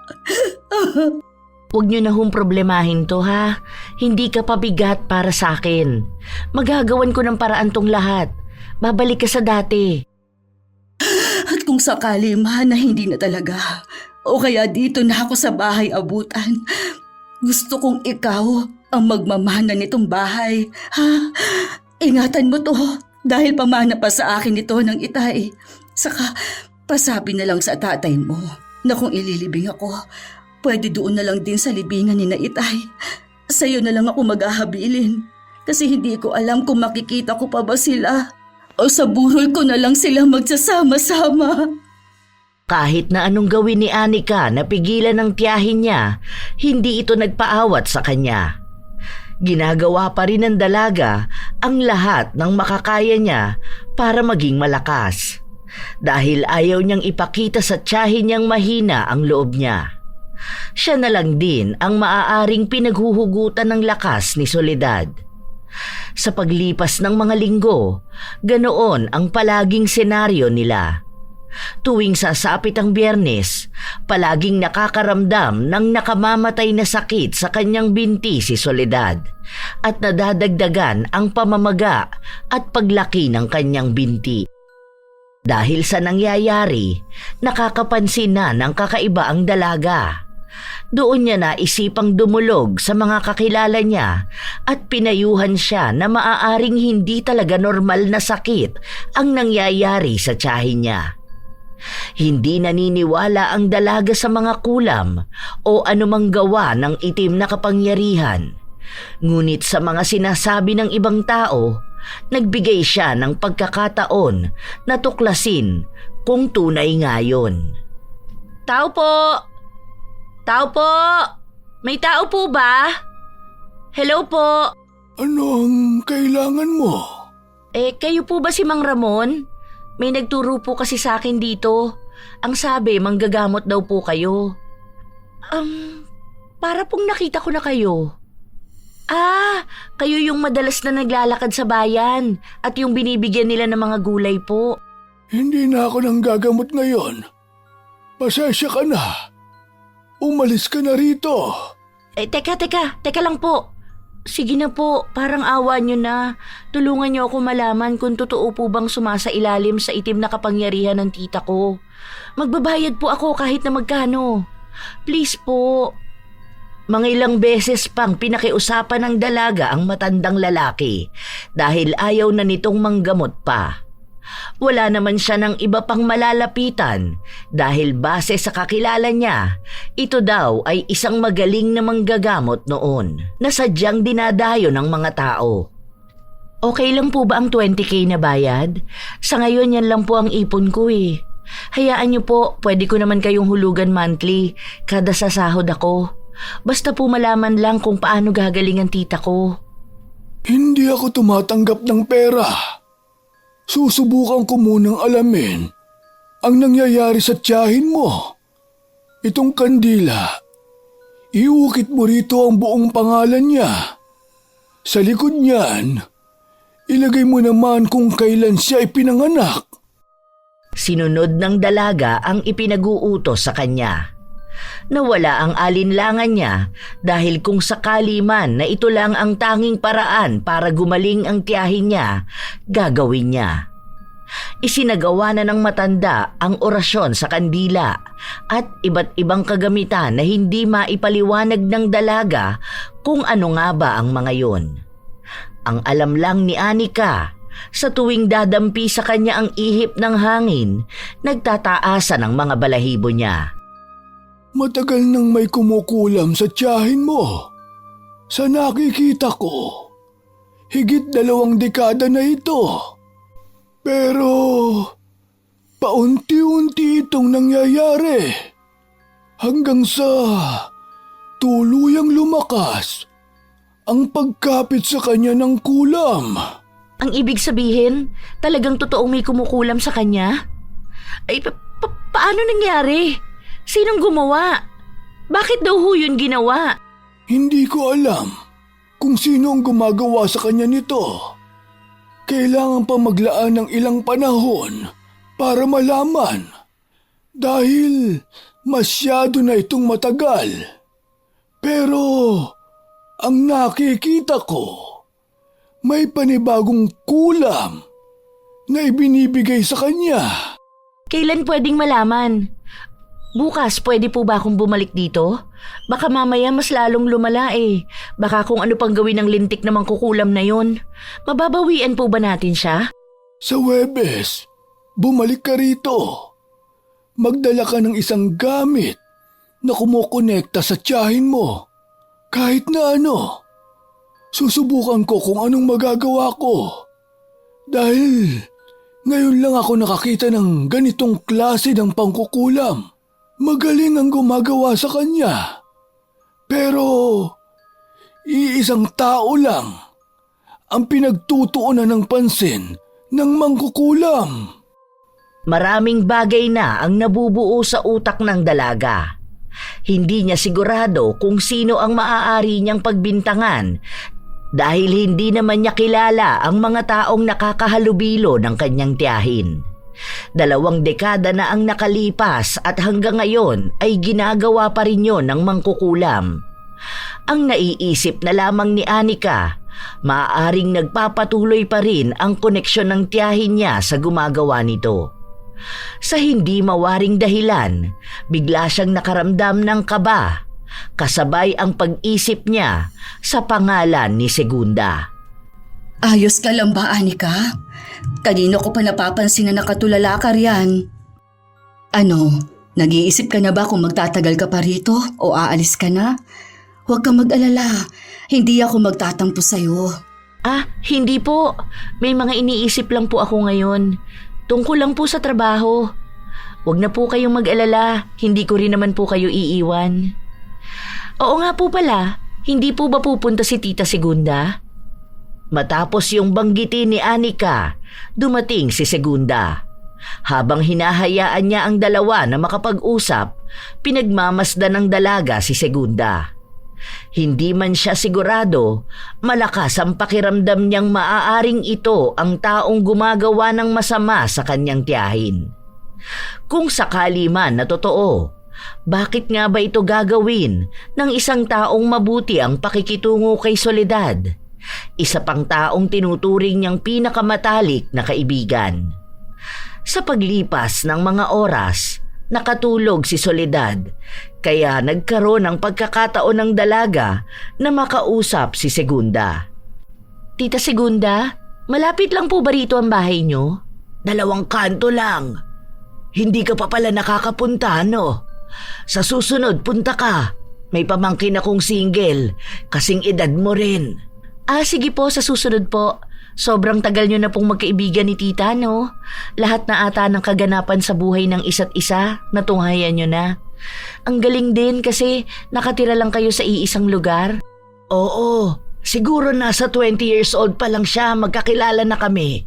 Huwag niyo na hong problemahin to ha. Hindi ka pabigat para sa akin. Magagawan ko ng paraan tong lahat. Babalik ka sa dati. At kung sakali man na hindi na talaga, o kaya dito na ako sa bahay abutan, gusto kong ikaw ang magmamana nitong bahay. Ha? Ingatan mo to dahil pamana pa sa akin ito ng itay. Saka pasabi na lang sa tatay mo na kung ililibing ako, pwede doon na lang din sa libingan ni na itay. Sa'yo na lang ako maghahabilin kasi hindi ko alam kung makikita ko pa ba sila o sa burol ko na lang sila magsasama-sama. Kahit na anong gawin ni Anika na pigilan ng tiyahin niya, hindi ito nagpaawat sa kanya. Ginagawa pa rin ng dalaga ang lahat ng makakaya niya para maging malakas. Dahil ayaw niyang ipakita sa tiyahin niyang mahina ang loob niya. Siya na lang din ang maaaring pinaghuhugutan ng lakas ni Soledad. Sa paglipas ng mga linggo, ganoon ang palaging senaryo nila. Tuwing sasapit ang Biyernes, palaging nakakaramdam ng nakamamatay na sakit sa kanyang binti si Soledad at nadadagdagan ang pamamaga at paglaki ng kanyang binti. Dahil sa nangyayari, nakakapansin na ng kakaiba ang dalaga. Doon niya naisipang dumulog sa mga kakilala niya at pinayuhan siya na maaaring hindi talaga normal na sakit ang nangyayari sa tiyahin niya. Hindi naniniwala ang dalaga sa mga kulam o anumang gawa ng itim na kapangyarihan. Ngunit sa mga sinasabi ng ibang tao, nagbigay siya ng pagkakataon na tuklasin kung tunay nga yun. Tao po! Tao po! May tao po ba? Hello po! Ano ang kailangan mo? Kayo po ba si Mang Ramon? May nagturo po kasi sa akin dito. Ang sabi, manggagamot daw po kayo. Para pong nakita ko na kayo. Kayo yung madalas na naglalakad sa bayan at yung binibigyan nila ng mga gulay po. Hindi na ako nang gagamot ngayon. Pasensya ka na. Umalis ka na rito. Teka lang po. Sige na po, parang awa nyo na. Tulungan nyo ako malaman kung totoo po bang sumasailalim sa itim na kapangyarihan ng tita ko. Magbabayad po ako kahit na magkano. Please po. Mga ilang beses pang pinakiusapan ng dalaga ang matandang lalaki dahil ayaw na nitong manggamot pa. Wala naman siya ng iba pang malalapitan dahil base sa kakilala niya, ito daw ay isang magaling na manggagamot noon na sadyang dinadayo ng mga tao. Okay lang po ba ang 20K na bayad? Sa ngayon yan lang po ang ipon ko eh. Hayaan niyo po, pwede ko naman kayong hulugan monthly kada sasahod ako. Basta po malaman lang kung paano gagaling ang tita ko. Hindi ako tumatanggap ng pera. Susubukan ko munang alamin ang nangyayari sa tiyahin mo. Itong kandila, iukit mo rito ang buong pangalan niya. Sa likod niyan, ilagay mo naman kung kailan siya ipinanganak. Sinunod ng dalaga ang ipinag-uutos sa kanya. Nawala ang alinlangan niya dahil kung sakali man na ito lang ang tanging paraan para gumaling ang tiyahin niya, gagawin niya. Isinagawa na ng matanda ang orasyon sa kandila at iba't ibang kagamitan na hindi maipaliwanag ng dalaga kung ano nga ba ang mga yon. Ang alam lang ni Anika, sa tuwing dadampi sa kanya ang ihip ng hangin, nagtataasan ang mga balahibo niya. Matagal nang may kumukulam sa tiyahin mo. Sa nakikita ko, higit 2 dekada na ito. Pero, paunti-unti itong nangyayari. Hanggang sa tuluyang lumakas ang pagkapit sa kanya ng kulam. Ang ibig sabihin, talagang totoong may kumukulam sa kanya? Paano nangyari? Sinong gumawa? Bakit daw ho yun ginawa? Hindi ko alam kung sino ang gumagawa sa kanya nito. Kailangan pa maglaan ng ilang panahon para malaman dahil masyado na itong matagal. Pero ang nakikita ko, may panibagong kulam na ibinibigay sa kanya. Kailan pwedeng malaman? Bukas pwede po ba akong bumalik dito? Baka mamaya mas lalong lumala eh. Baka kung ano pang gawin ng lintik na mangkukulam na yon. Mababawian po ba natin siya? Sa Huwebes, bumalik ka rito. Magdala ka ng isang gamit na kumukonekta sa tiyahin mo. Kahit na ano. Susubukan ko kung anong magagawa ko. Dahil ngayon lang ako nakakita ng ganitong klase ng pangkukulam. Magaling ang gumagawa sa kanya. Pero iisang tao lang ang pinagtutuunan ng pansin ng mangkukulam. Maraming bagay na ang nabubuo sa utak ng dalaga. Hindi niya sigurado kung sino ang maaari niyang pagbintangan dahil hindi naman niya kilala ang mga taong nakakahalubilo ng kanyang tiyahin. 2 dekada na ang nakalipas at hanggang ngayon ay ginagawa pa rin yon ng mangkukulam. Ang naiisip na lamang ni Anika, maaaring nagpapatuloy pa rin ang koneksyon ng tiyahin niya sa gumagawa nito. Sa hindi mawaring dahilan, bigla siyang nakaramdam ng kaba, kasabay ang pag-isip niya sa pangalan ni Segunda. Ayos ka lang ba, Anika? Kanino ko pa napapansin na nakatulala ka riyan? Ano, nag-iisip ka na ba kung magtatagal ka pa rito o aalis ka na? Huwag kang mag-alala, hindi ako magtatampo sa'yo. Hindi po. May mga iniisip lang po ako ngayon. Tungkol lang po sa trabaho. Huwag na po kayong mag-alala, hindi ko rin naman po kayo iiwan. Oo nga po pala, hindi po ba pupunta si Tita Segunda? Matapos yung banggitin ni Anika, dumating si Segunda. Habang hinahayaan niya ang dalawa na makapag-usap, pinagmamasdan ng dalaga si Segunda. Hindi man siya sigurado, malakas ang pakiramdam niyang maaaring ito ang taong gumagawa ng masama sa kanyang tiyahin. Kung sakali man na totoo, bakit nga ba ito gagawin ng isang taong mabuti ang pakikitungo kay Soledad? Isa pang taong tinuturing niyang pinakamatalik na kaibigan. Sa paglipas ng mga oras, nakatulog si Soledad, kaya nagkaroon ng pagkakataon ng dalaga na makausap si Segunda. Tita Segunda, malapit lang po ba rito ang bahay niyo? 2 kanto lang. Hindi ka pa pala nakakapunta, no? Sa susunod, punta ka. May pamangkin akong single, kasing edad mo rin. Sige po, sa susunod po. Sobrang tagal nyo na pong magkaibigan ni Tita, no? Lahat na ata ng kaganapan sa buhay ng isa't isa, natunghayan nyo na. Ang galing din kasi nakatira lang kayo sa iisang lugar. Oo, siguro nasa 20 years old pa lang siya, magkakilala na kami.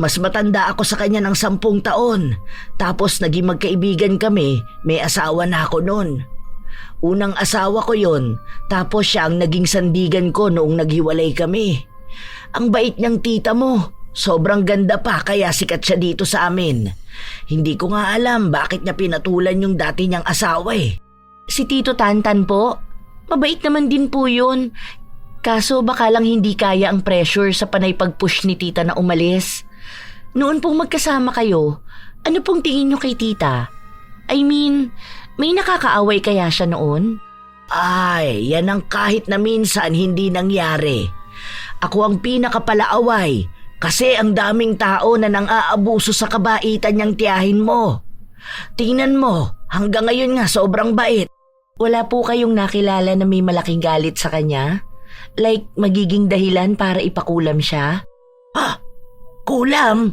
Mas matanda ako sa kanya ng 10 taon. Tapos naging magkaibigan kami, may asawa na ako noon. Unang asawa ko yon, tapos siya ang naging sandigan ko noong naghiwalay kami. Ang bait niyang tita mo, sobrang ganda pa kaya sikat siya dito sa amin. Hindi ko nga alam bakit niya pinatulan yung dati niyang asawa eh. Si Tito Tantan po, mabait naman din po yun. Kaso baka lang hindi kaya ang pressure sa panay pag-push ni Tita na umalis. Noon pong magkasama kayo, ano pong tingin niyo kay Tita? I mean, may nakakaaway kaya siya noon? Ay, yan ang kahit na minsan hindi nangyari. Ako ang pinakapalaaway kasi ang daming tao na nang-aabuso sa kabaitan niyang tiyahin mo. Tingnan mo, hanggang ngayon nga sobrang bait. Wala po kayong nakilala na may malaking galit sa kanya? Like magiging dahilan para ipakulam siya? Kulam?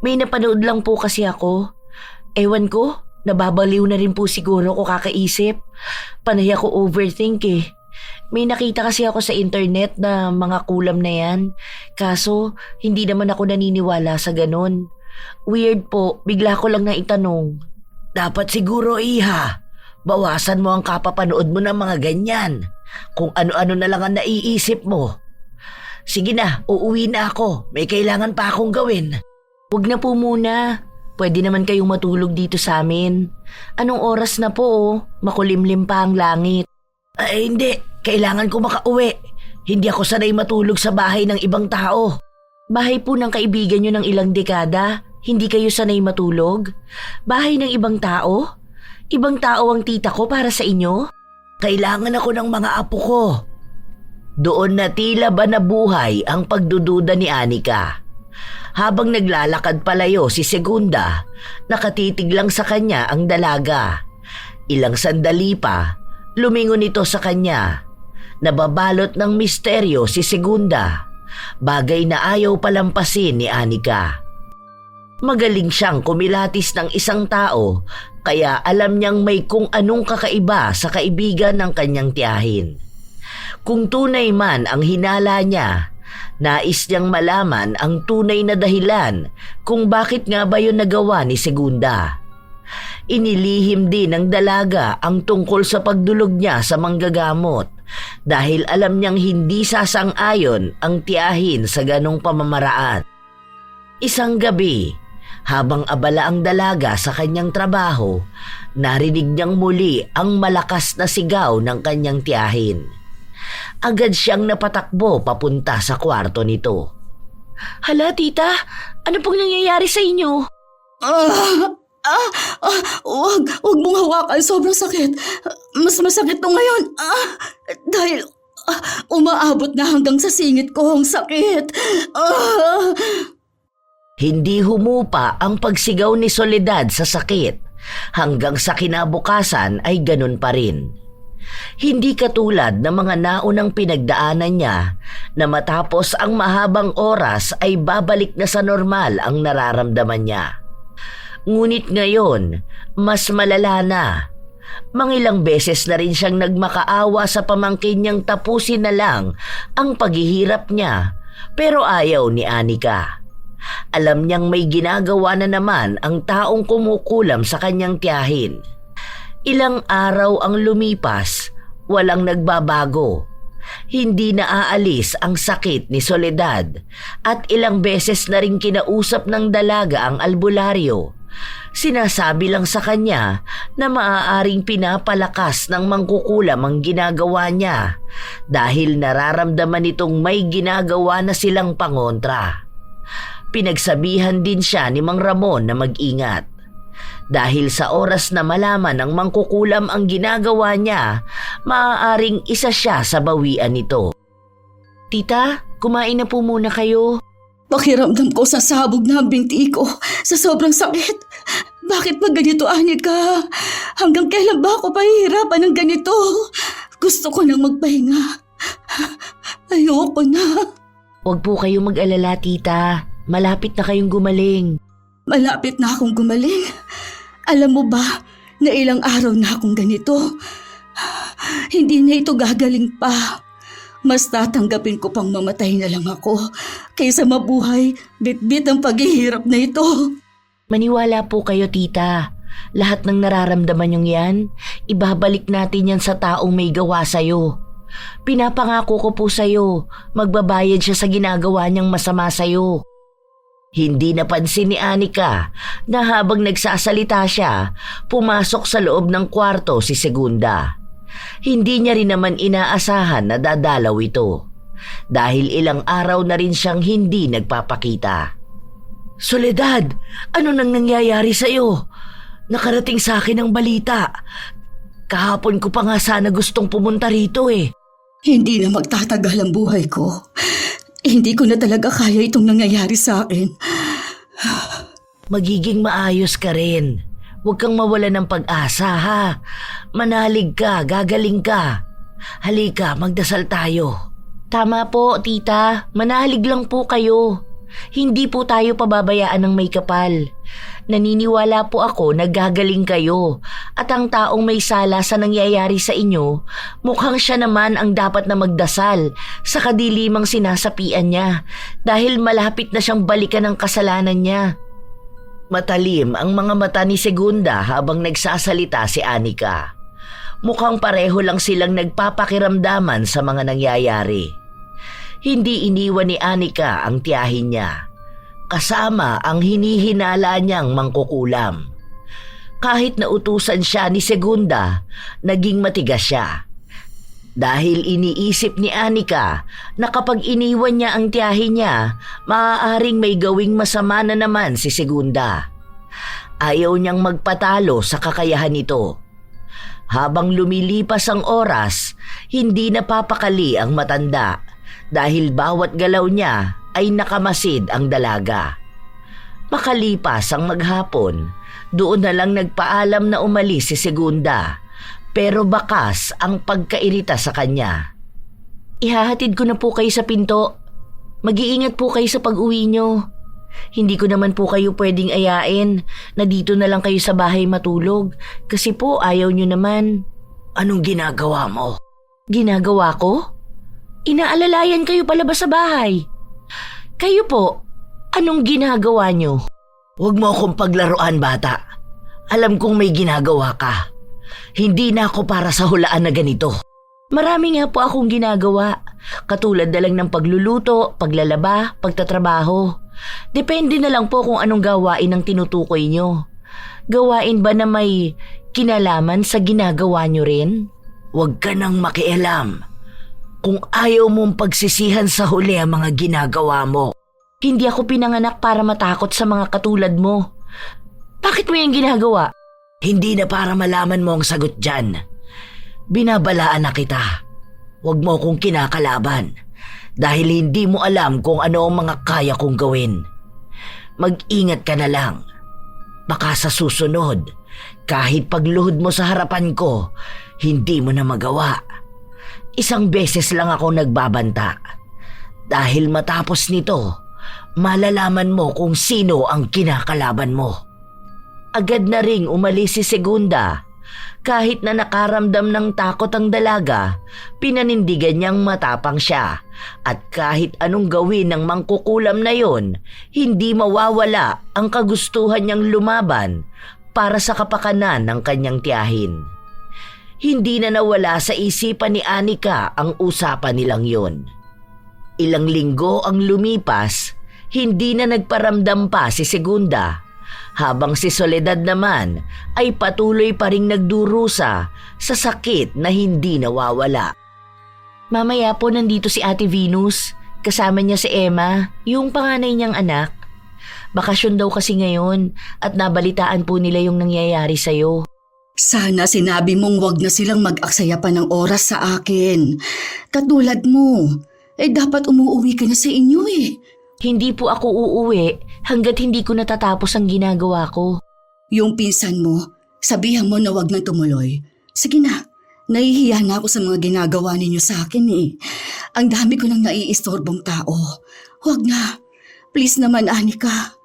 May napanood lang po kasi ako. Ewan ko, nababaliw na rin po siguro ko kakaisip. Panay ako overthink eh. May nakita kasi ako sa internet na mga kulam na yan. Kaso, hindi naman ako naniniwala sa ganun. Weird po, bigla ko lang naitanong. Dapat siguro, Iha. Bawasan mo ang kapapanood mo ng mga ganyan. Kung ano-ano na lang ang naiisip mo. Sige na, uuwi na ako. May kailangan pa akong gawin. Huwag na po muna. Pwede naman kayong matulog dito sa amin. Anong oras na po oh? Makulimlim pa ang langit. Ay hindi, kailangan ko makauwi. Hindi ako sanay matulog sa bahay ng ibang tao. Bahay po ng kaibigan nyo ng ilang dekada. Hindi kayo sanay matulog? Bahay ng ibang tao? Ibang tao ang tita ko para sa inyo? Kailangan ako ng mga apo ko. Doon na tila ba nabuhay ang pagdududa ni Anika. Habang naglalakad palayo si Segunda, nakatitig lang sa kanya ang dalaga. Ilang sandali pa, lumingon ito sa kanya. Nababalot ng misteryo si Segunda, bagay na ayaw palampasin ni Anika. Magaling siyang kumilatis ng isang tao, kaya alam niyang may kung anong kakaiba sa kaibigan ng kanyang tiyahin. Kung tunay man ang hinala niya, nais niyang malaman ang tunay na dahilan kung bakit nga ba yun nagawa ni Segunda. Inilihim din ng dalaga ang tungkol sa pagdulog niya sa manggagamot dahil alam niyang hindi sasang-ayon ang tiyahin sa ganong pamamaraan. Isang gabi, habang abala ang dalaga sa kanyang trabaho, narinig niyang muli ang malakas na sigaw ng kanyang tiyahin. Agad siyang napatakbo papunta sa kwarto nito. Hala tita, ano pong nangyayari sa inyo? Wag mong hawakan, sobrang sakit. Mas masakit to ngayon. Dahil umaabot na hanggang sa singit ko ang sakit. Hindi humupa ang pagsigaw ni Soledad sa sakit. Hanggang sa kinabukasan ay ganun pa rin. Hindi katulad ng mga naunang pinagdaanan niya na matapos ang mahabang oras ay babalik na sa normal ang nararamdaman niya. Ngunit ngayon, mas malala na. Mangilang beses na rin siyang nagmakaawa sa pamangkin niyang tapusin na lang ang paghihirap niya, pero ayaw ni Anika. Alam niyang may ginagawa na naman ang taong kumukulam sa kanyang tiyahin. Ilang araw ang lumipas, walang nagbabago. Hindi na aalis ang sakit ni Soledad at ilang beses na rin kinausap ng dalaga ang albularyo. Sinasabi lang sa kanya na maaaring pinapalakas ng mangkukulam ang ginagawa niya dahil nararamdaman nitong may ginagawa na silang pangontra. Pinagsabihan din siya ni Mang Ramon na mag-ingat. Dahil sa oras na malaman ng mangkukulam ang ginagawa niya, maaaring isa siya sa bawian nito. Tita, kumain na po muna kayo. Pakiramdam ko sa sabog na ang binti ko sa sobrang sakit. Bakit ba ganito, Anika? Hanggang kailan ba ako pahihirapan ng ganito? Gusto ko nang magpahinga. Ayoko na. Huwag po kayong mag-alala, tita. Malapit na kayong gumaling. Malapit na akong gumaling. Alam mo ba na ilang araw na akong ganito? Hindi na ito gagaling pa. Mas tatanggapin ko pang mamatay na lang ako kaysa mabuhay bit-bit ang paghihirap na ito. Maniwala po kayo, tita. Lahat ng nararamdaman niyong yan, ibabalik natin yan sa taong may gawa sa'yo. Pinapangako ko po sa'yo, magbabayad siya sa ginagawa niyang masama sa'yo. Hindi napansin ni Anika na habang nagsasalita siya, pumasok sa loob ng kwarto si Segunda. Hindi niya rin naman inaasahan na dadalaw ito dahil ilang araw na rin siyang hindi nagpapakita. Soledad, ano nang nangyayari sa'yo? Nakarating sa akin ang balita. Kahapon ko pa nga sana gustong pumunta rito eh. Hindi na magtatagal ang buhay ko. Hindi ko na talaga kaya itong nangyayari sa akin. Magiging maayos ka rin. Huwag kang mawala ng pag-asa ha. Manalig ka, gagaling ka. Halika, magdasal tayo. Tama po, tita. Manalig lang po kayo. Hindi po tayo pababayaan ng may kapal. Naniniwala po ako na gagaling kayo at ang taong may sala sa nangyayari sa inyo, mukhang siya naman ang dapat na magdasal sa kadilimang sinasapian niya dahil malapit na siyang balikan ng kasalanan niya. Matalim ang mga mata ni Segunda habang nagsasalita si Anika. Mukhang pareho lang silang nagpapakiramdaman sa mga nangyayari. Hindi iniwan ni Anika ang tiyahin niya. kasama ang hinihinala niyang mangkukulam. Kahit nautusan siya ni Segunda, naging matigas siya. Dahil iniisip ni Anika na kapag iniwan niya ang tiyahin niya, maaaring may gawing masama na naman si Segunda. Ayaw niyang magpatalo sa kakayahan nito. Habang lumilipas ang oras, hindi napapakali ang matanda dahil bawat galaw niya ay nakamasid ang dalaga. Makalipas ang maghapon, doon na lang nagpaalam na umalis si Segunda, pero bakas ang pagkairita sa kanya. Ihahatid ko na po kayo sa pinto. Mag-iingat po kayo sa pag-uwi nyo. Hindi ko naman po kayo pwedeng ayain na dito na lang kayo sa bahay matulog kasi po ayaw nyo naman. Anong ginagawa mo? Ginagawa ko? Inaalalayan kayo palabas sa bahay. Kayo po, anong ginagawa nyo? Huwag mo akong paglaruan, bata. Alam kong may ginagawa ka. Hindi na ako para sa hulaan na ganito. Marami nga po akong ginagawa. Katulad na lang ng pagluluto, paglalaba, pagtatrabaho. Depende na lang po kung anong gawain ang tinutukoy nyo. Gawain ba na may kinalaman sa ginagawa nyo rin? Huwag ka nang makialam. Kung ayaw mong pagsisihan sa huli ang mga ginagawa mo. Hindi ako pinanganak para matakot sa mga katulad mo. Bakit mo yung ginagawa? Hindi na para malaman mo ang sagot dyan. Binabalaan na kita. Huwag mo akong kinakalaban. Dahil hindi mo alam kung ano ang mga kaya kong gawin. Mag-ingat ka na lang. Baka sa susunod, kahit pagluhod mo sa harapan ko, hindi mo na magawa. Isang beses lang ako nagbabanta. Dahil matapos nito, malalaman mo kung sino ang kinakalaban mo. Agad na ring umalis si Segunda. Kahit na nakaramdam ng takot ang dalaga, pinanindigan niyang matapang siya. At kahit anong gawin ng mangkukulam na yon, hindi mawawala ang kagustuhan niyang lumaban para sa kapakanan ng kanyang tiyahin. Hindi na nawala sa isipan ni Anika ang usapan nilang yon. Ilang linggo ang lumipas, hindi na nagparamdam pa si Segunda. Habang si Soledad naman ay patuloy pa ring nagdurusa sa sakit na hindi nawawala. Mamaya po nandito si Ate Venus. Kasama niya si Emma, yung panganay niyang anak. Bakasyon daw kasi ngayon at nabalitaan po nila yung nangyayari sa'yo. Sana sinabi mong wag na silang mag-aksaya pa ng oras sa akin. Katulad mo, dapat umuwi ka na sa inyo eh. Hindi po ako uuwi hanggat hindi ko natatapos ang ginagawa ko. Yung pinsan mo, sabihan mo na wag nang tumuloy. Sige na, nahihiya na ako sa mga ginagawa ninyo sa akin eh. Ang dami ko nang naiistorbong tao. Wag na, please naman Anika.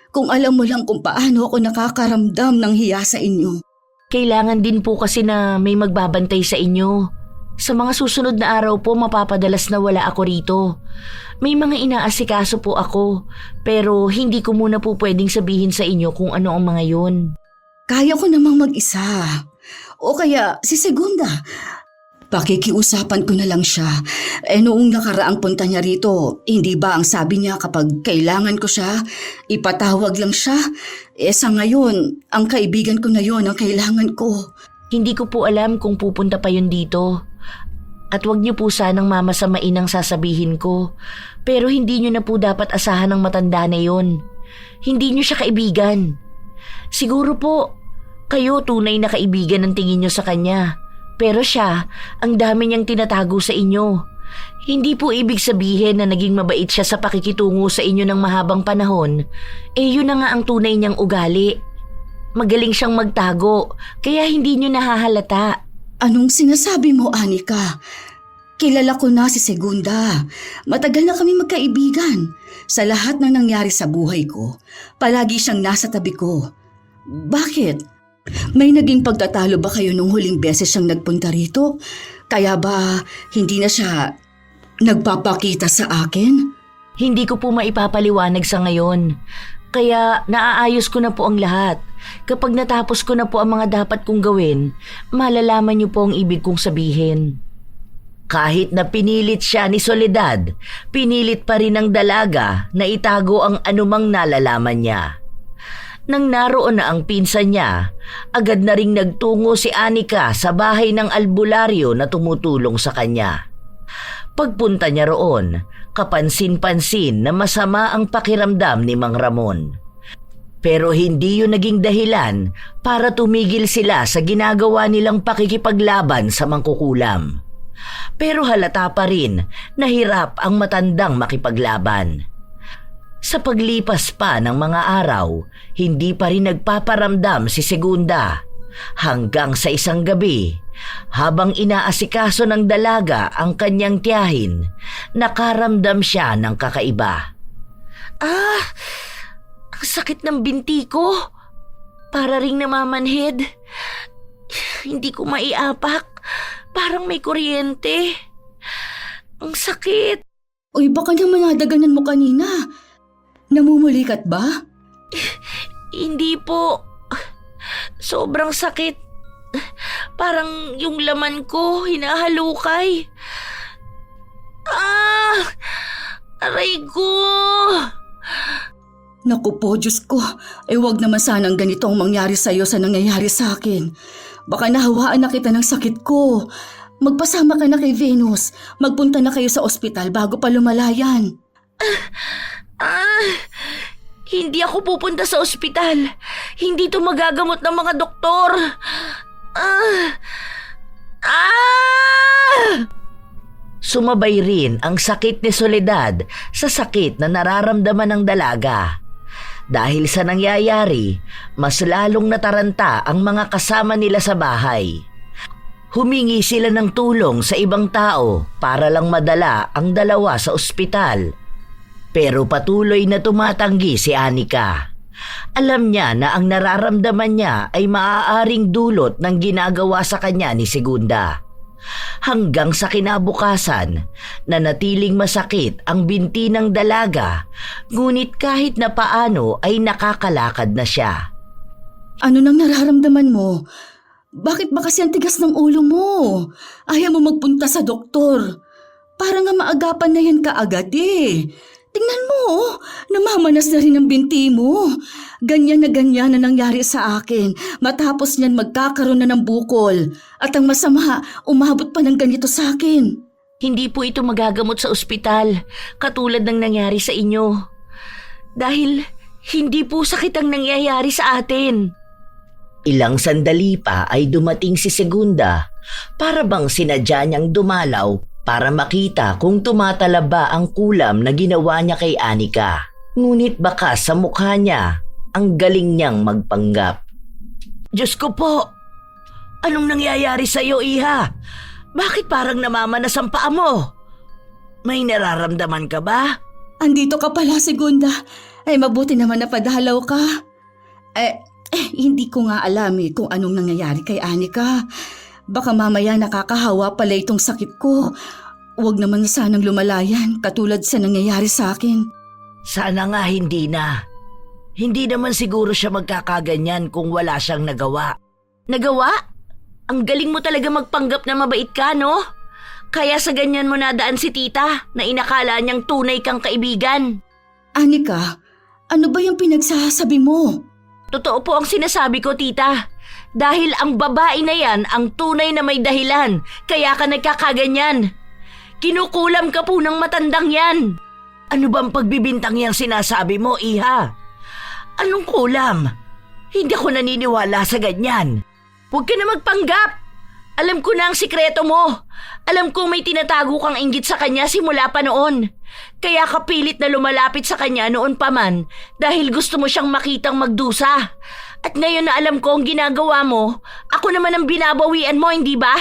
Kung alam mo lang kung paano ako nakakaramdam ng hiya sa inyo. Kailangan din po kasi na may magbabantay sa inyo. Sa mga susunod na araw po mapapadalas na wala ako rito. May mga inaasikaso po ako, pero hindi ko muna po pwedeng sabihin sa inyo kung ano ang mga yun. Kaya ko namang mag-isa. O kaya si Segunda. Pakikiusapan ko na lang siya. Noong nakaraang punta niya rito, hindi ba ang sabi niya kapag kailangan ko siya, ipatawag lang siya? Sa ngayon, ang kaibigan ko na yon ang kailangan ko. Hindi ko po alam kung pupunta pa yun dito. At wag niyo po sanang mamasamain ang sasabihin ko. Pero hindi niyo na po dapat asahan ng matanda na yon. Hindi niyo siya kaibigan. Siguro po, kayo tunay na kaibigan ng tingin niyo sa kanya. Pero siya, ang dami niyang tinatago sa inyo. Hindi po ibig sabihin na naging mabait siya sa pakikitungo sa inyo ng mahabang panahon. Yun na nga ang tunay niyang ugali. Magaling siyang magtago, kaya hindi niyo nahahalata. Anong sinasabi mo, Anika? Kilala ko na si Segunda. Matagal na kami magkaibigan. Sa lahat ng nangyari sa buhay ko, palagi siyang nasa tabi ko. Bakit? May naging pagtatalo ba kayo nung huling beses siyang nagpunta rito? Kaya ba hindi na siya nagpapakita sa akin? Hindi ko po maipapaliwanag sa ngayon. Kaya naaayos ko na po ang lahat. Kapag natapos ko na po ang mga dapat kong gawin, malalaman niyo po ang ibig kong sabihin. Kahit na pinilit siya ni Soledad, pinilit pa rin ng dalaga na itago ang anumang nalalaman niya. Nang naroon na ang pinsan niya, agad na ring nagtungo si Anika sa bahay ng albularyo na tumutulong sa kanya. Pagpunta niya roon, kapansin-pansin na masama ang pakiramdam ni Mang Ramon. Pero hindi yun naging dahilan para tumigil sila sa ginagawa nilang pakikipaglaban sa mangkukulam. Pero halata pa rin na hirap ang matandang makipaglaban. Sa paglipas pa ng mga araw, hindi pa rin nagpaparamdam si Segunda hanggang sa isang gabi, habang inaasikaso ng dalaga ang kanyang tiyahin, nakaramdam siya ng kakaiba. Ang sakit ng binti ko. Para ring namamanhid. Hindi ko maiapak. Parang may kuryente. Ang sakit. Uy, baka naman nadaganan mo kanina. Namumulikat ba? Hindi po. Sobrang sakit. Parang yung laman ko hinahalukay. Aray ko! Naku po, Diyos ko. Wag naman sanang ganito ang mangyari sa'yo sa nangyayari sa akin. Baka nahawaan na kita ng sakit ko. Magpasama ka na kay Venus. Magpunta na kayo sa ospital bago pa lumalayan. Hindi ako pupunta sa ospital. Hindi to magagamot ng mga doktor. Sumabay rin ang sakit ni Soledad sa sakit na nararamdaman ng dalaga. Dahil sa nangyayari, mas lalong nataranta ang mga kasama nila sa bahay. Humingi sila ng tulong sa ibang tao para lang madala ang dalawa sa ospital. Pero patuloy na tumatanggi si Anika. Alam niya na ang nararamdaman niya ay maaaring dulot ng ginagawa sa kanya ni Segunda. Hanggang sa kinabukasan, nanatiling masakit ang binti ng dalaga, ngunit kahit na paano ay nakakalakad na siya. Ano nang nararamdaman mo? Bakit ba kasi ang tigas ng ulo mo? Ayaw mo magpunta sa doktor. Para nga maagapan na yan kaagad eh. Tingnan mo, namamanas na rin ang binti mo. Ganyan na nangyari sa akin. Matapos niyan magkakaroon na ng bukol. At ang masama, umabot pa ng ganito sa akin. Hindi po ito magagamot sa ospital, katulad ng nangyari sa inyo. Dahil hindi po sakit ang nangyayari sa atin. Ilang sandali pa ay dumating si Segunda para bang sinadya niyang dumalaw para makita kung tumatala ba ang kulam na ginawa niya kay Anika. Ngunit baka sa mukha niya, ang galing niyang magpanggap. Diyos ko po! Anong nangyayari sa iyo, Iha? Bakit parang namamanas ang paa mo? May nararamdaman ka ba? Andito ka pala, Segunda. Ay, mabuti naman na padalaw ka. Hindi ko nga alam kung anong nangyayari kay Anika. Baka mamaya nakakahawa pala itong sakit ko. Huwag naman sanang lumalayan katulad sa nangyayari sa akin. Sana nga hindi na. Hindi naman siguro siya magkakaganyan kung wala siyang nagawa. Nagawa? Ang galing mo talaga magpanggap na mabait ka, no? Kaya sa ganyan mo nadaan si tita na inakala niyang tunay kang kaibigan. Anika, ano ba yung pinagsasabi mo? Totoo po ang sinasabi ko, tita. Dahil ang babae na yan ang tunay na may dahilan, kaya ka nagkakaganyan. Kinukulam ka po ng matandang yan. Ano bang pagbibintang yang sinasabi mo, Iha? Anong kulam? Hindi ako naniniwala sa ganyan. Huwag ka na magpanggap. Alam ko na ang sikreto mo. Alam kong may tinatago kang inggit sa kanya simula pa noon. Kaya ka pilit na lumalapit sa kanya noon pa man dahil gusto mo siyang makitang magdusa. At ngayon na alam ko ang ginagawa mo, ako naman ang binabawian mo, hindi ba?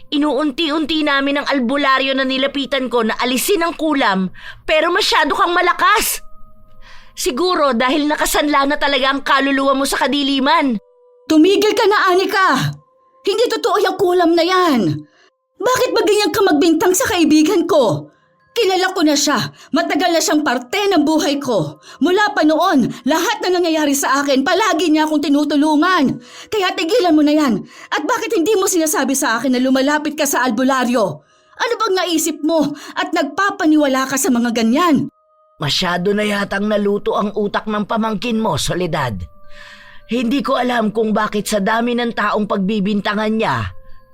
Inuunti-unti namin ang albularyo na nilapitan ko na alisin ang kulam, pero masyado kang malakas. Siguro dahil nakasanla na talaga ang kaluluwa mo sa kadiliman. Tumigil ka na, Anika! Hindi totoo yung kulam na yan. Bakit ba ganyan ka magbintang sa kaibigan ko? Kilala ko na siya. Matagal na siyang parte ng buhay ko. Mula pa noon, lahat na nangyayari sa akin, palagi niya akong tinutulungan. Kaya tigilan mo na yan. At bakit hindi mo sinasabi sa akin na lumalapit ka sa albularyo? Ano bang naisip mo at nagpapaniwala ka sa mga ganyan? Masyado na yatang naluto ang utak ng pamangkin mo, Soledad. Hindi ko alam kung bakit sa dami ng taong pagbibintangan niya,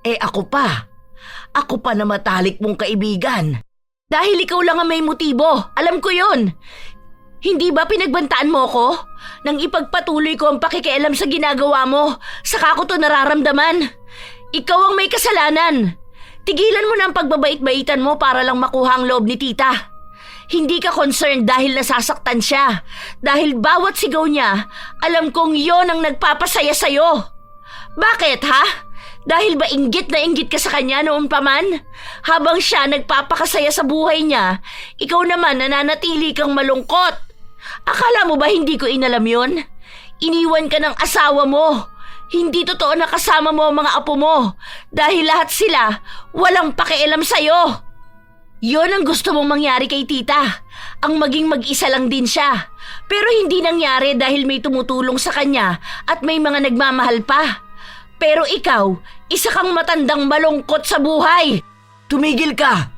ako pa. Ako pa na matalik mong kaibigan. Dahil ikaw lang ang may motibo. Alam ko yon. Hindi ba pinagbantaan mo ko? Nang ipagpatuloy ko ang pakikialam sa ginagawa mo, saka ko to nararamdaman. Ikaw ang may kasalanan. Tigilan mo na ang pagbabait-baitan mo para lang makuha ang loob ni tita. Hindi ka concerned dahil nasasaktan siya. Dahil bawat sigaw niya, alam kong yon ang nagpapasaya sa'yo. Bakit ha? Dahil ba inggit na inggit ka sa kanya noon pa man? Habang siya nagpapakasaya sa buhay niya, ikaw naman nananatili kang malungkot. Akala mo ba hindi ko inalam yon? Iniwan ka ng asawa mo. Hindi totoo na kasama mo ang mga apo mo. Dahil lahat sila walang pakialam sa'yo. Yon ang gusto mong mangyari kay tita. Ang maging mag-isa lang din siya. Pero hindi nangyari dahil may tumutulong sa kanya at may mga nagmamahal pa. Pero ikaw, isa kang matandang malungkot sa buhay. Tumigil ka!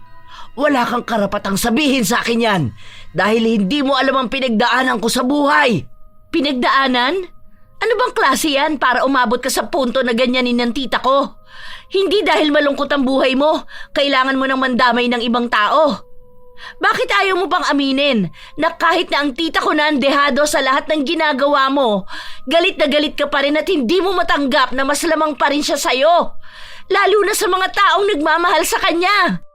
Wala kang karapatang sabihin sa akin yan dahil hindi mo alam ang pinagdaanan ko sa buhay. Pinagdaanan? Ano bang klase yan para umabot ka sa punto na ganyanin ng tita ko? Hindi dahil malungkot ang buhay mo, kailangan mo nang mandamay ng ibang tao. Bakit ayaw mo bang aminin na kahit na ang tita ko na ang dehado sa lahat ng ginagawa mo, galit na galit ka pa rin at hindi mo matanggap na mas lamang pa rin siya sa'yo? Lalo na sa mga taong nagmamahal sa kanya.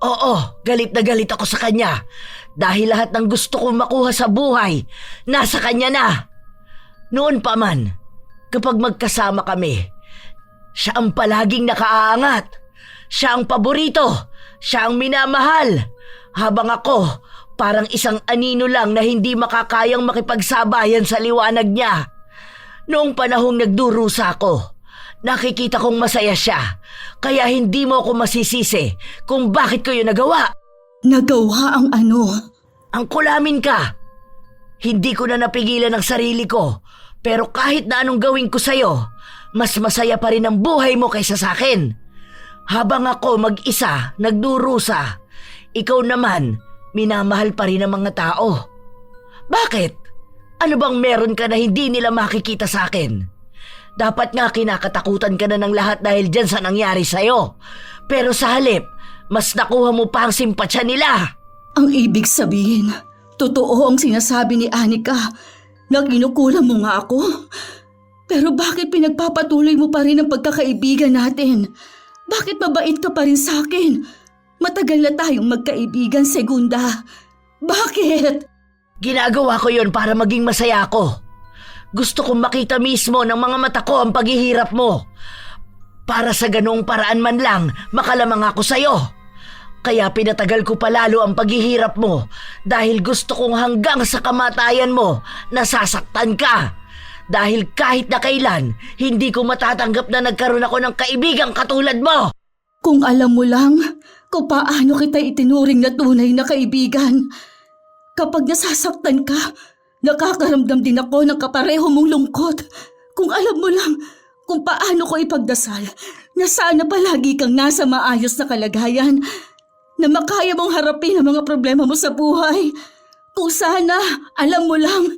Oo, galit na galit ako sa kanya dahil lahat ng gusto kong makuha sa buhay, nasa kanya na. Noon pa man, kapag magkasama kami, siya ang palaging nakaaangat. Siya ang paborito. Siya ang minamahal. Habang ako, parang isang anino lang na hindi makakayang makipagsabayan sa liwanag niya. Noong panahong nagdurusa ako, nakikita kong masaya siya. Kaya hindi mo ako masisisi kung bakit ko yun nagawa. Nagawa ang ano? Ang kulamin ka. Hindi ko na napigilan ang sarili ko. Pero kahit na anong gawin ko sa'yo, mas masaya pa rin ang buhay mo kaysa sa akin. Habang ako mag-isa, nagdurusa, ikaw naman, minamahal pa rin ang mga tao. Bakit? Ano bang meron ka na hindi nila makikita sa akin? Dapat nga kinakatakutan ka na ng lahat dahil dyan sa nangyari sa'yo. Pero sa halip, mas nakuha mo pa ang simpatsya nila. Ang ibig sabihin, totoo ang sinasabi ni Anika na kinukulam mo nga ako. Pero bakit pinagpapatuloy mo pa rin ang pagkakaibigan natin? Bakit mabait ka pa rin sa akin? Matagal na tayong magkaibigan, Segunda. Bakit? Ginagawa ko yon para maging masaya ako. Gusto kong makita mismo ng mga mata ko ang paghihirap mo. Para sa ganoong paraan man lang, makalamang ako sa'yo. Kaya pinatagal ko palalo ang paghihirap mo dahil gusto kong hanggang sa kamatayan mo nasasaktan ka. Dahil kahit na kailan, hindi ko matatanggap na nagkaroon ako ng kaibigang katulad mo. Kung alam mo lang kung paano kita itinuring na tunay na kaibigan. Kapag nasasaktan ka, nakakaramdam din ako ng kapareho mong lungkot. Kung alam mo lang kung paano ko ipagdasal na sana palagi kang nasa maayos na kalagayan, na makaya mong harapin ang mga problema mo sa buhay. Kung sana, alam mo lang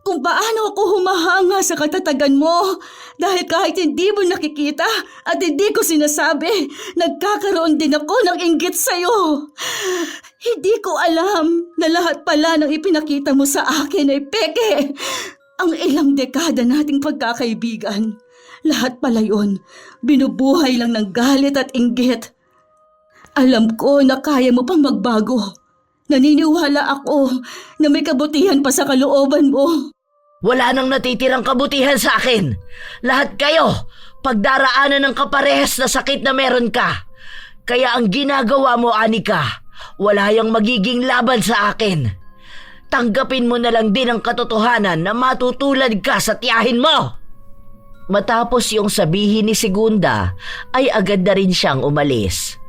kung paano ako humahanga sa katatagan mo. Dahil kahit hindi mo nakikita at hindi ko sinasabi, nagkakaroon din ako ng inggit sa'yo. Hindi ko alam na lahat pala ng ipinakita mo sa akin ay peke. Ang ilang dekada nating pagkakaibigan, lahat pala yun, binubuhay lang ng galit at inggit. Alam ko na kaya mo pang magbago. Naniniwala ako na may kabutihan pa sa kalooban mo. Wala nang natitirang kabutihan sa akin. Lahat kayo, pagdaraanan ng kaparehas na sakit na meron ka. Kaya ang ginagawa mo, Anika, wala yang magiging laban sa akin. Tanggapin mo na lang din ang katotohanan na matutulad ka sa tiyahin mo. Matapos yung sabihin ni Segunda, ay agad na rin siyang umalis.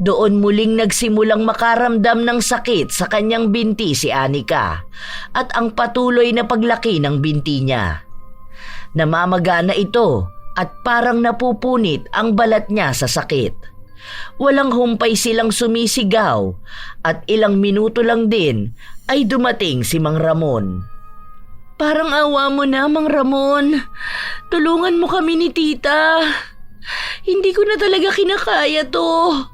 Doon muling nagsimulang makaramdam ng sakit sa kanyang binti si Anika at ang patuloy na paglaki ng binti niya. Namamaga na ito at parang napupunit ang balat niya sa sakit. Walang humpay silang sumisigaw at ilang minuto lang din ay dumating si Mang Ramon. Parang awa mo na, Mang Ramon. Tulungan mo kami ni Tita. Hindi ko na talaga kinakaya to.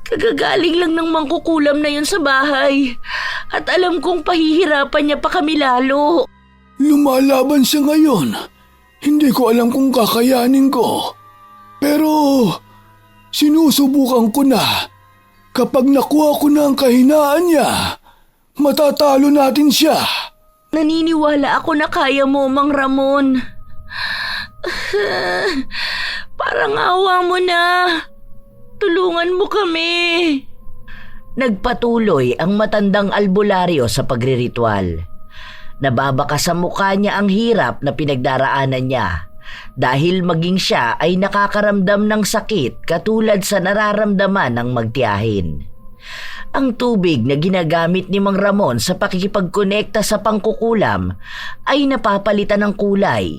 Kagagaling lang ng mangkukulam na yun sa bahay. At alam kong pahihirapan niya pa kami lalo. Lumalaban siya ngayon. Hindi ko alam kung kakayanin ko. Pero sinusubukan ko na. Kapag nakuha ko na ang kahinaan niya, matatalo natin siya. Naniniwala ako na kaya mo, Mang Ramon. Parang awa mo na. Tulungan mo kami. Nagpatuloy ang matandang albularyo sa pagriritual. Nababaka sa mukha niya ang hirap na pinagdaraanan niya dahil maging siya ay nakakaramdam ng sakit katulad sa nararamdaman ng magtiyahin. Ang tubig na ginagamit ni Mang Ramon sa pakikipagkonekta sa pangkukulam ay napapalitan ng kulay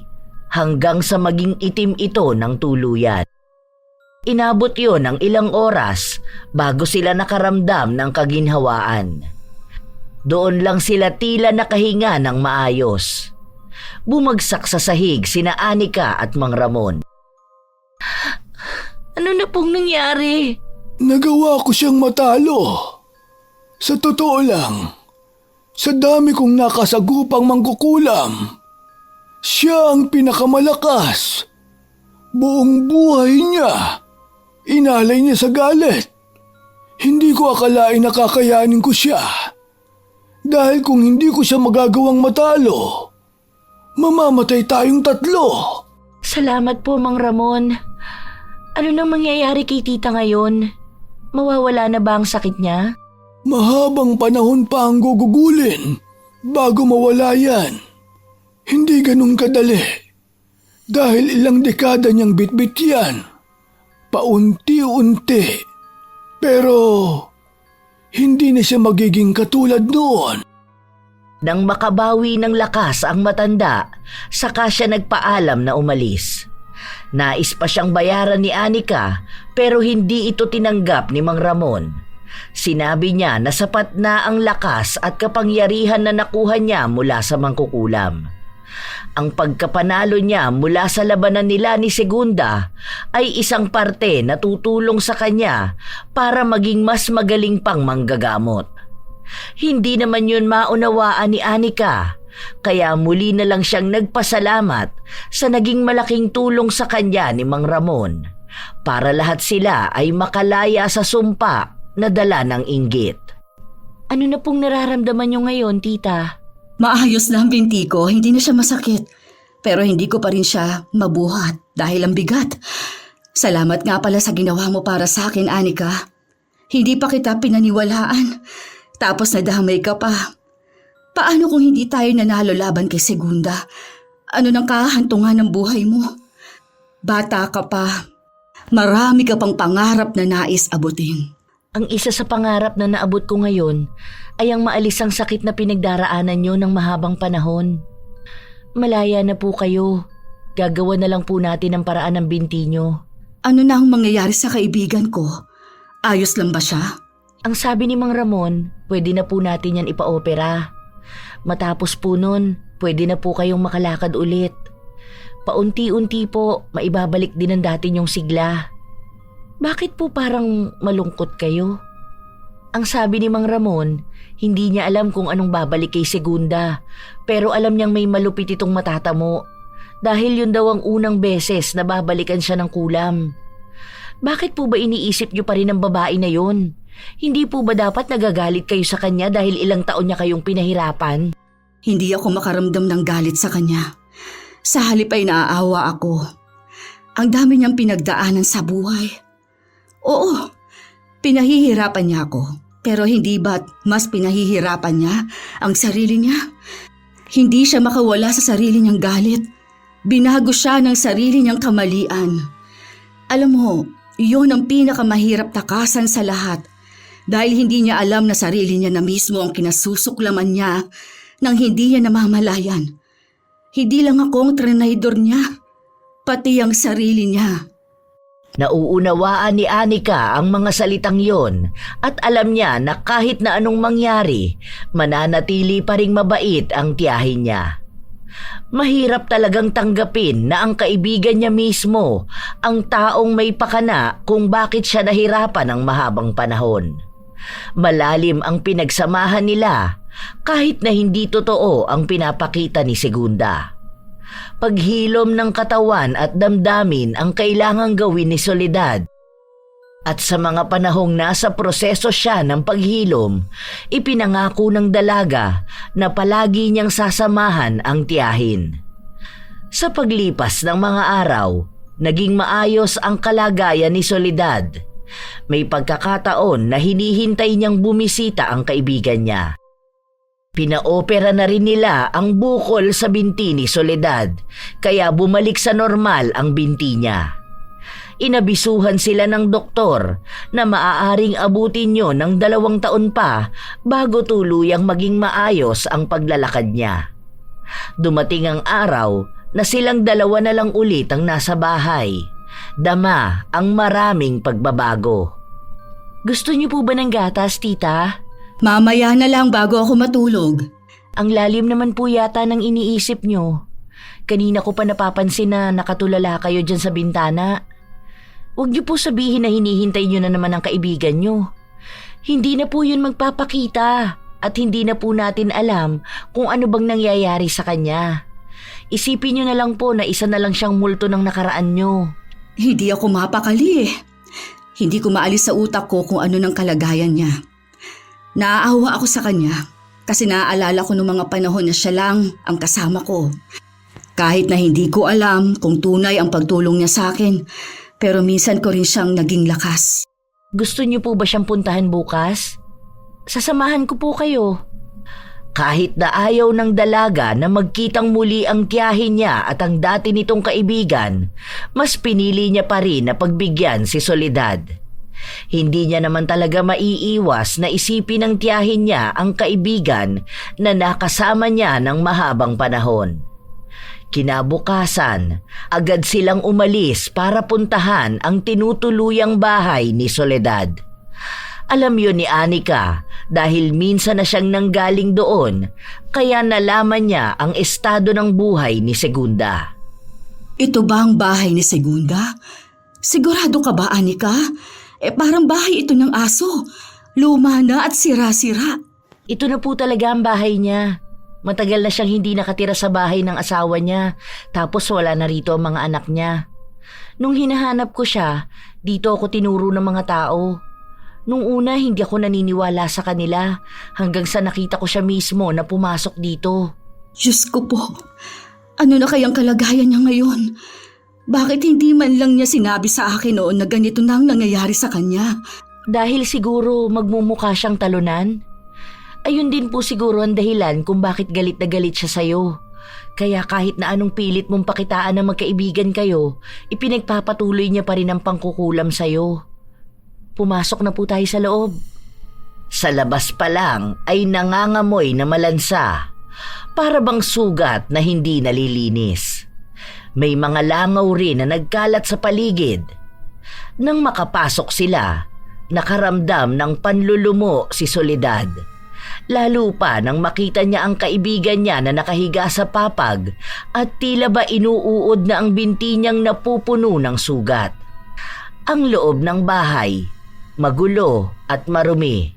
hanggang sa maging itim ito ng tuluyan. Inabot yon ng ilang oras bago sila nakaramdam ng kaginhawaan. Doon lang sila tila nakahinga ng maayos. Bumagsak sa sahig sina Anika at Mang Ramon. Ano na pong nangyari? Nagawa ko siyang matalo. Sa totoo lang, sa dami kong nakasagupang mangkukulam, siya ang pinakamalakas. Buong buhay niya, inalay niya sa galit. Hindi ko akalain na kakayanin ko siya. Dahil kung hindi ko siya magagawang matalo, mamamatay tayong tatlo. Salamat po, Mang Ramon. Ano nang mangyayari kay Tita ngayon? Mawawala na ba ang sakit niya? Mahabang panahon pa ang gugugulin bago mawala yan. Hindi ganun kadali. Dahil ilang dekada niyang bitbit yan. Paunti-unti. Pero hindi na siya magiging katulad noon. Nang makabawi ng lakas ang matanda, saka siya nagpaalam na umalis. Nais pa siyang bayaran ni Anika pero hindi ito tinanggap ni Mang Ramon. Sinabi niya na sapat na ang lakas at kapangyarihan na nakuha niya mula sa mangkukulam. Ang pagkapanalo niya mula sa labanan nila ni Segunda ay isang parte na tutulong sa kanya para maging mas magaling pang manggagamot. Hindi naman yun maunawaan ni Anika, kaya muli na lang siyang nagpasalamat sa naging malaking tulong sa kanya ni Mang Ramon para lahat sila ay makalaya sa sumpa na dala ng inggit. Ano na pong nararamdaman niyo ngayon, Tita? Maayos na ang binti ko, hindi na siya masakit. Pero hindi ko pa rin siya mabuhat dahil ang bigat. Salamat nga pala sa ginawa mo para sa akin, Anika. Hindi pa kita pinaniwalaan. Tapos nadamay ka pa. Paano kung hindi tayo nanalo laban kay Segunda? Ano nang kahantungan ng buhay mo? Bata ka pa. Marami ka pang pangarap na nais abutin. Ang isa sa pangarap na naabot ko ngayon ay ang maalis ang sakit na pinagdaraanan niyo ng mahabang panahon. Malaya na po kayo. Gagawa na lang po natin ang paraan ng binti niyo. Ano na ang mangyayari sa kaibigan ko? Ayos lang ba siya? Ang sabi ni Mang Ramon, pwede na po natin yan ipa-opera. Matapos po nun, pwede na po kayong makalakad ulit. Paunti-unti po, maibabalik din ang dati niyong sigla. Bakit po parang malungkot kayo? Ang sabi ni Mang Ramon, hindi niya alam kung anong babalik kay Segunda, pero alam niyang may malupit itong matatamo. Dahil yun daw ang unang beses na babalikan siya ng kulam. Bakit po ba iniisip niyo pa rin ang babae na yun? Hindi po ba dapat nagagalit kayo sa kanya dahil ilang taon niya kayong pinahirapan? Hindi ako makaramdam ng galit sa kanya. Sa halip ay naaawa ako. Ang dami niyang pinagdaanan sa buhay. Oo, pinahihirapan niya ako. Pero hindi ba't mas pinahihirapan niya ang sarili niya? Hindi siya makawala sa sarili niyang galit. Binago siya ng sarili niyang kamalian. Alam mo, iyon ang pinakamahirap takasan sa lahat. Dahil hindi niya alam na sarili niya na mismo ang kinasusuklaman niya nang hindi niya namamalayan. Hindi lang ako ang trinaydor niya, pati ang sarili niya. Nauunawaan ni Anika ang mga salitang yon at alam niya na kahit na anong mangyari, mananatili pa ring mabait ang tiyahin niya. Mahirap talagang tanggapin na ang kaibigan niya mismo ang taong may pakana kung bakit siya nahirapan ng mahabang panahon. Malalim ang pinagsamahan nila kahit na hindi totoo ang pinapakita ni Segunda. Paghilom ng katawan at damdamin ang kailangang gawin ni Soledad. At sa mga panahong nasa proseso siya ng paghilom, ipinangako ng dalaga na palagi niyang sasamahan ang tiyahin. Sa paglipas ng mga araw, naging maayos ang kalagayan ni Soledad. May pagkakataon na hinihintay niyang bumisita ang kaibigan niya. Pinaopera na rin nila ang bukol sa binti ni Soledad, kaya bumalik sa normal ang binti niya. Inabisuhan sila ng doktor na maaaring abutin yun ng 2 taon pa bago tuluyang maging maayos ang paglalakad niya. Dumating ang araw na silang 2 na lang ulit ang nasa bahay. Dama ang maraming pagbabago. Gusto niyo po ba ng gatas, tita? Mamaya na lang bago ako matulog. Ang lalim naman po yata ng iniisip niyo. Kanina ko pa napapansin na nakatulala kayo dyan sa bintana. Huwag niyo po sabihin na hinihintay niyo na naman ang kaibigan niyo. Hindi na po yun magpapakita at hindi na po natin alam kung ano bang nangyayari sa kanya. Isipin niyo na lang po na isa na lang siyang multo ng nakaraan niyo. Hindi ako mapakali eh. Hindi ko maalis sa utak ko kung ano ng kalagayan niya. Naaawa ako sa kanya kasi naaalala ko noong mga panahon na siya lang ang kasama ko. Kahit na hindi ko alam kung tunay ang pagtulong niya sa akin, pero minsan ko rin siyang naging lakas. Gusto niyo po ba siyang puntahan bukas? Sasamahan ko po kayo. Kahit na ayaw ng dalaga na magkitang muli ang tiyahin niya at ang dati nitong kaibigan, mas pinili niya pa rin na pagbigyan si Soledad. Hindi niya naman talaga maiiwas na isipin ng tiyahin niya ang kaibigan na nakasama niya ng mahabang panahon. Kinabukasan, agad silang umalis para puntahan ang tinutuluyang bahay ni Soledad. Alam yun ni Anika dahil minsan na siyang nanggaling doon, kaya nalaman niya ang estado ng buhay ni Segunda. Ito ba ang bahay ni Segunda? Sigurado ka ba, Anika? Parang bahay ito ng aso. Luma na at sira-sira. Ito na po talaga ang bahay niya. Matagal na siyang hindi nakatira sa bahay ng asawa niya, tapos wala na rito ang mga anak niya. Nung hinahanap ko siya, dito ako tinuro ng mga tao. Nung una, hindi ako naniniwala sa kanila hanggang sa nakita ko siya mismo na pumasok dito. Diyos ko po, ano na kayang kalagayan niya ngayon? Bakit hindi man lang niya sinabi sa akin noon na ganito na ang nangyayari sa kanya? Dahil siguro magmumukha siyang talunan? Ayun din po siguro ang dahilan kung bakit galit na galit siya sa'yo. Kaya kahit na anong pilit mong pakitaan na magkaibigan kayo, ipinagpapatuloy niya pa rin ang pangkukulam sa'yo. Pumasok na po tayo sa loob. Sa labas pa lang ay nangangamoy na malansa, para bang sugat na hindi nalilinis. May mga langaw rin na nagkalat sa paligid. Nang makapasok sila, nakaramdam ng panlulumo si Soledad. Lalo pa nang makita niya ang kaibigan niya na nakahiga sa papag at tila ba inuuod na ang binti niyang napupuno ng sugat. Ang loob ng bahay, magulo at marumi.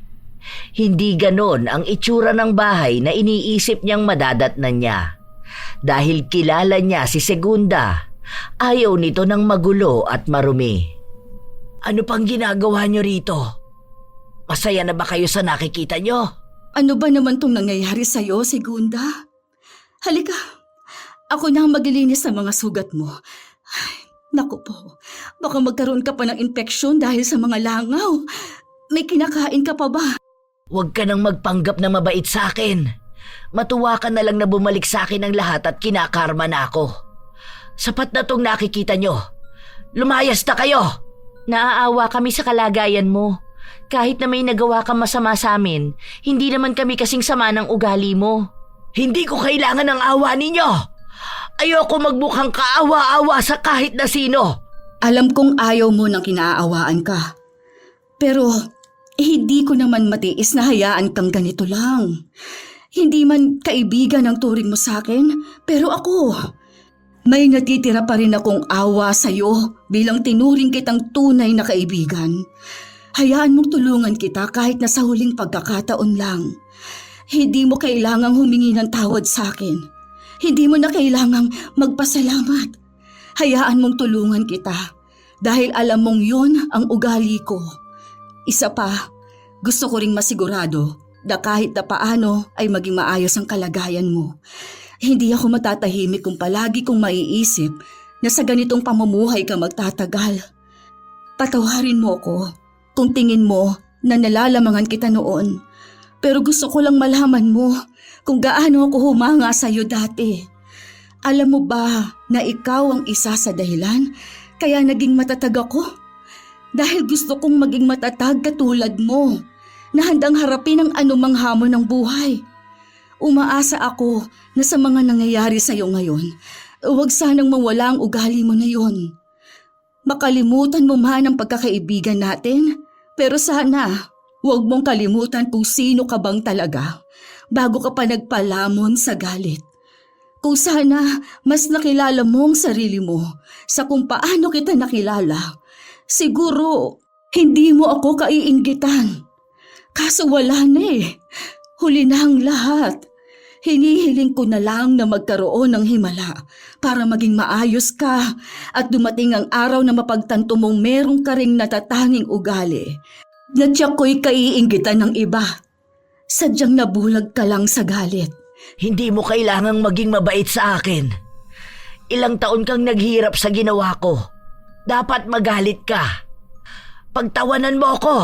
Hindi ganon ang itsura ng bahay na iniisip niyang madadatnan niya. Dahil kilala niya si Segunda, ayaw nito ng magulo at marumi. Ano pang ginagawa niyo rito? Masaya na ba kayo sa nakikita niyo? Ano ba naman tong nangyayari sa'yo, Segunda? Halika, ako na ang maglilinis sa mga sugat mo. Ay, naku po, baka magkaroon ka pa ng infeksyon dahil sa mga langaw. May kinakain ka pa ba? Huwag ka nang magpanggap na mabait sa akin. Matuwa ka na lang na bumalik sa akin ang lahat at kinakarma na ako. Sapat na tong nakikita nyo. Lumayas na kayo! Naaawa kami sa kalagayan mo. Kahit na may nagawa kang masama sa amin, hindi naman kami kasing sama ng ugali mo. Hindi ko kailangan ng awa ninyo. Ayoko magmukhang kaawa-awa sa kahit na sino. Alam kong ayaw mo nang kinaawaan ka. Pero hindi ko naman matiis na hayaan kang ganito lang. Hindi man kaibigan ang turing mo sa akin, pero ako, may natitira pa rin akong awa sa'yo bilang tinuring kitang tunay na kaibigan. Hayaan mong tulungan kita kahit na sa huling pagkakataon lang. Hindi mo kailangang humingi ng tawad sa akin. Hindi mo na kailangang magpasalamat. Hayaan mong tulungan kita dahil alam mong yun ang ugali ko. Isa pa, gusto ko ring masigurado na kahit na paano ay maging maayos ang kalagayan mo. Hindi ako matatahimik kung palagi kong maiisip na sa ganitong pamumuhay ka magtatagal. Patawarin mo ko kung tingin mo na nalalamangan kita noon. Pero gusto ko lang malaman mo kung gaano ako humanga sa iyo dati. Alam mo ba na ikaw ang isa sa dahilan kaya naging matatag ako? Dahil gusto kong maging matatag katulad mo na handang harapin ang anumang hamon ng buhay. Umaasa ako na sa mga nangyayari sa iyo ngayon, huwag sanang mawala ang ugali mo na yon. Makalimutan mo man ang pagkakaibigan natin, pero sana huwag mong kalimutan kung sino ka bang talaga bago ka pa nagpalamon sa galit. Kung sana mas nakilala mo ang sarili mo sa kung paano kita nakilala, siguro hindi mo ako kaiinggitan. Kaso wala na eh. Huli na ang lahat. Hinihiling ko na lang na magkaroon ng himala para maging maayos ka at dumating ang araw na mapagtanto mong meron ka ring natatanging ugali na tiyak ko'y kaiinggitan ng iba. Sadyang nabulag ka lang sa galit. Hindi mo kailangang maging mabait sa akin. Ilang taon kang naghirap sa ginawa ko. Dapat magalit ka. Pagtawanan mo ako.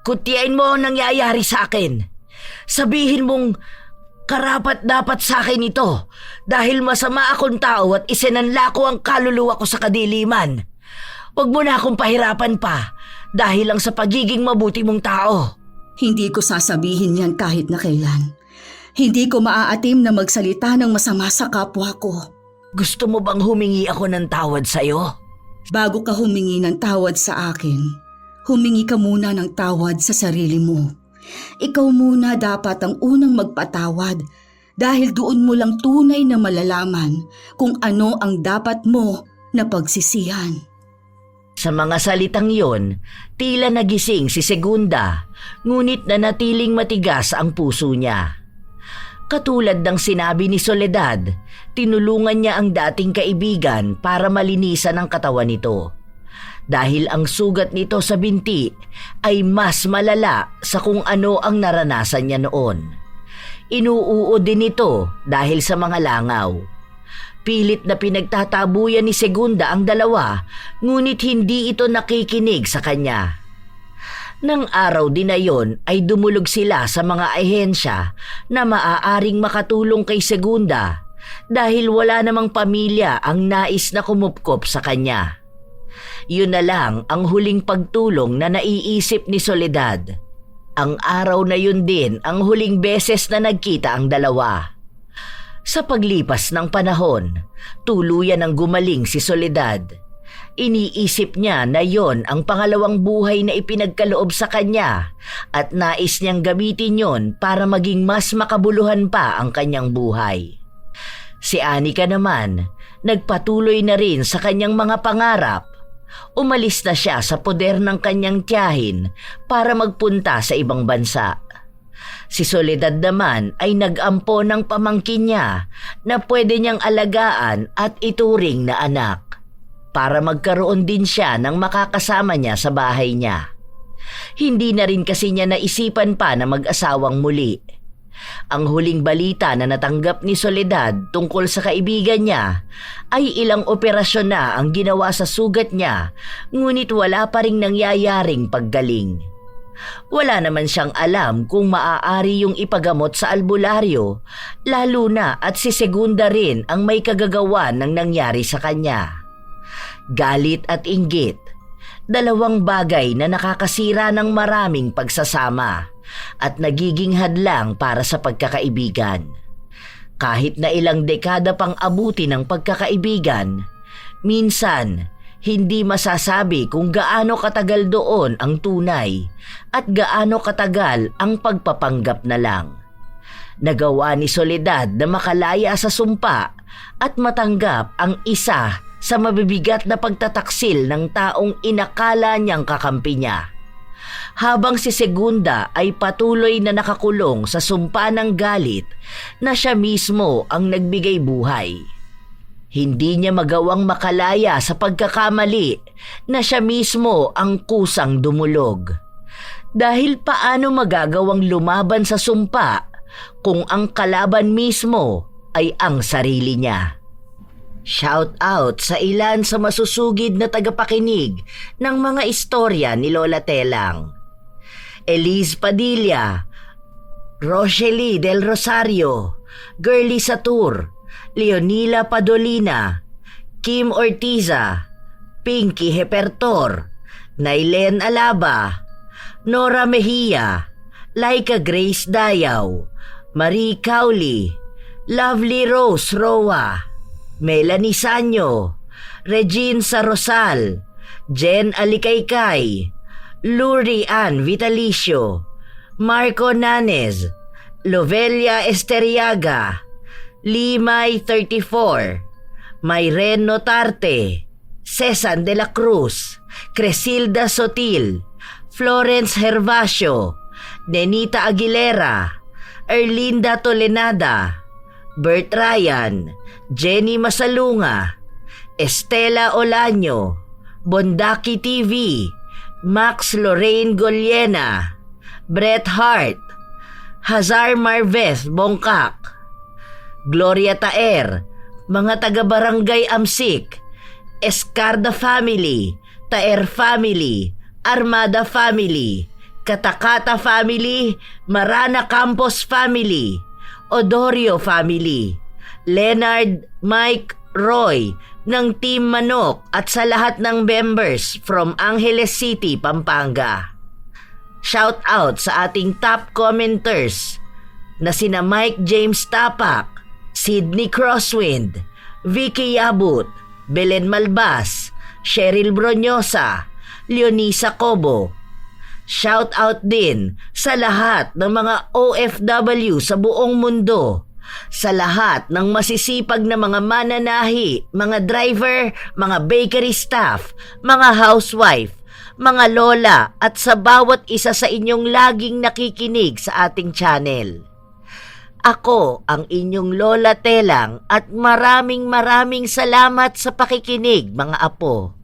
Kutyain mo ang nangyayari sa akin. Sabihin mong karapat dapat sa akin ito dahil masama akong tao at isinanla ko ang kaluluwa ko sa kadiliman. Huwag mo na akong pahirapan pa dahil lang sa pagiging mabuti mong tao. Hindi ko sasabihin yan kahit na kailan. Hindi ko maaatim na magsalita ng masama sa kapwa ko. Gusto mo bang humingi ako ng tawad sa'yo? Bago ka humingi ng tawad sa akin, humingi ka muna ng tawad sa sarili mo. Ikaw muna dapat ang unang magpatawad dahil doon mo lang tunay na malalaman kung ano ang dapat mo na pagsisihan. Sa mga salitang yon, tila nagising si Segunda, ngunit nanatiling matigas ang puso niya. Katulad ng sinabi ni Soledad, tinulungan niya ang dating kaibigan para malinisan ang katawan nito. Dahil ang sugat nito sa binti ay mas malala sa kung ano ang naranasan niya noon. Inuuod din ito dahil sa mga langaw. Pilit na pinagtatabuyan ni Segunda ang dalawa, ngunit hindi ito nakikinig sa kanya. Nang araw din na yon ay dumulog sila sa mga ahensya na maaaring makatulong kay Segunda dahil wala namang pamilya ang nais na kumupkop sa kanya. Yun na lang ang huling pagtulong na naiisip ni Soledad. Ang araw na yun din ang huling beses na nagkita ang dalawa. Sa paglipas ng panahon, tuluyan ang gumaling si Soledad. Iniisip niya na yon ang pangalawang buhay na ipinagkaloob sa kanya at nais niyang gamitin yon para maging mas makabuluhan pa ang kanyang buhay. Si Anika naman, nagpatuloy na rin sa kanyang mga pangarap. Umalis na siya sa poder ng kanyang tiyahin para magpunta sa ibang bansa. Si Soledad naman ay nag-ampo ng pamangkin niya na pwede niyang alagaan at ituring na anak para magkaroon din siya ng makakasama niya sa bahay niya. Hindi na rin kasi niya naisipan pa na mag-asawang muli. Ang huling balita na natanggap ni Soledad tungkol sa kaibigan niya ay ilang operasyon na ang ginawa sa sugat niya, ngunit wala pa ring nangyayaring paggaling. Wala naman siyang alam kung maaari yung ipagamot sa albularyo, lalo na at si Segunda rin ang may kagagawan ng nangyari sa kanya. Galit at inggit, dalawang bagay na nakakasira ng maraming pagsasama at nagiging hadlang para sa pagkakaibigan. Kahit na ilang dekada pang abuti ng pagkakaibigan, minsan Hindi masasabi kung gaano katagal doon ang tunay at gaano katagal ang pagpapanggap na lang. Nagawa ni Soledad na makalaya sa sumpa at matanggap ang isa sa mabibigat na pagtataksil ng taong inakala niyang kakampi niya. Habang si Segunda ay patuloy na nakakulong sa sumpa ng galit na siya mismo ang nagbigay buhay. Hindi niya magawang makalaya sa pagkakamali na siya mismo ang kusang dumulog. Dahil paano magagawang lumaban sa sumpa kung ang kalaban mismo ay ang sarili niya? Shout out sa ilan sa masusugid na tagapakinig ng mga istorya ni Lola Telang. Elise Padilla, Rochely Del Rosario, Girly Satur, Leonila Padolina, Kim Ortiza, Pinky Hepertor, Nailen Alaba, Nora Mejia, Laika Grace Dayaw, Marie Cowley, Lovely Rose Roa, Melanie Sanyo, Regine Sarosal, Jen Alikaykay, Luri Ann Vitalicio, Marco Nanes, Lovelia Esteriaga, Limay 34, Mayren Notarte, Cesan de la Cruz, Cresilda Sotil, Florence Hervasio, Nenita Aguilera, Erlinda Tolenada, Bert Ryan, Jenny Masalunga, Estela Olaño, Bondaki TV, Max Lorraine Golyena, Bret Hart, Hazar Marvez Bongkak, Gloria Taer, mga taga-barangay Amsik, Escarda Family, Taer Family, Armada Family, Katakata Family, Marana Campos Family, Odorio Family, Leonard Mike Roy ng Team Manok at sa lahat ng members from Angeles City, Pampanga. Shout out sa ating top commenters na sina Mike James Tapak, Sydney Crosswind, Vicky Yabut, Belen Malbas, Cheryl Bronyosa, Leonisa Cobo. Shout out din sa lahat ng mga OFW sa buong mundo, sa lahat ng masisipag na mga mananahi, mga driver, mga bakery staff, mga housewife, mga lola at sa bawat isa sa inyong laging nakikinig sa ating channel. Ako ang inyong Lola Telang at maraming salamat sa pakikinig, mga apo.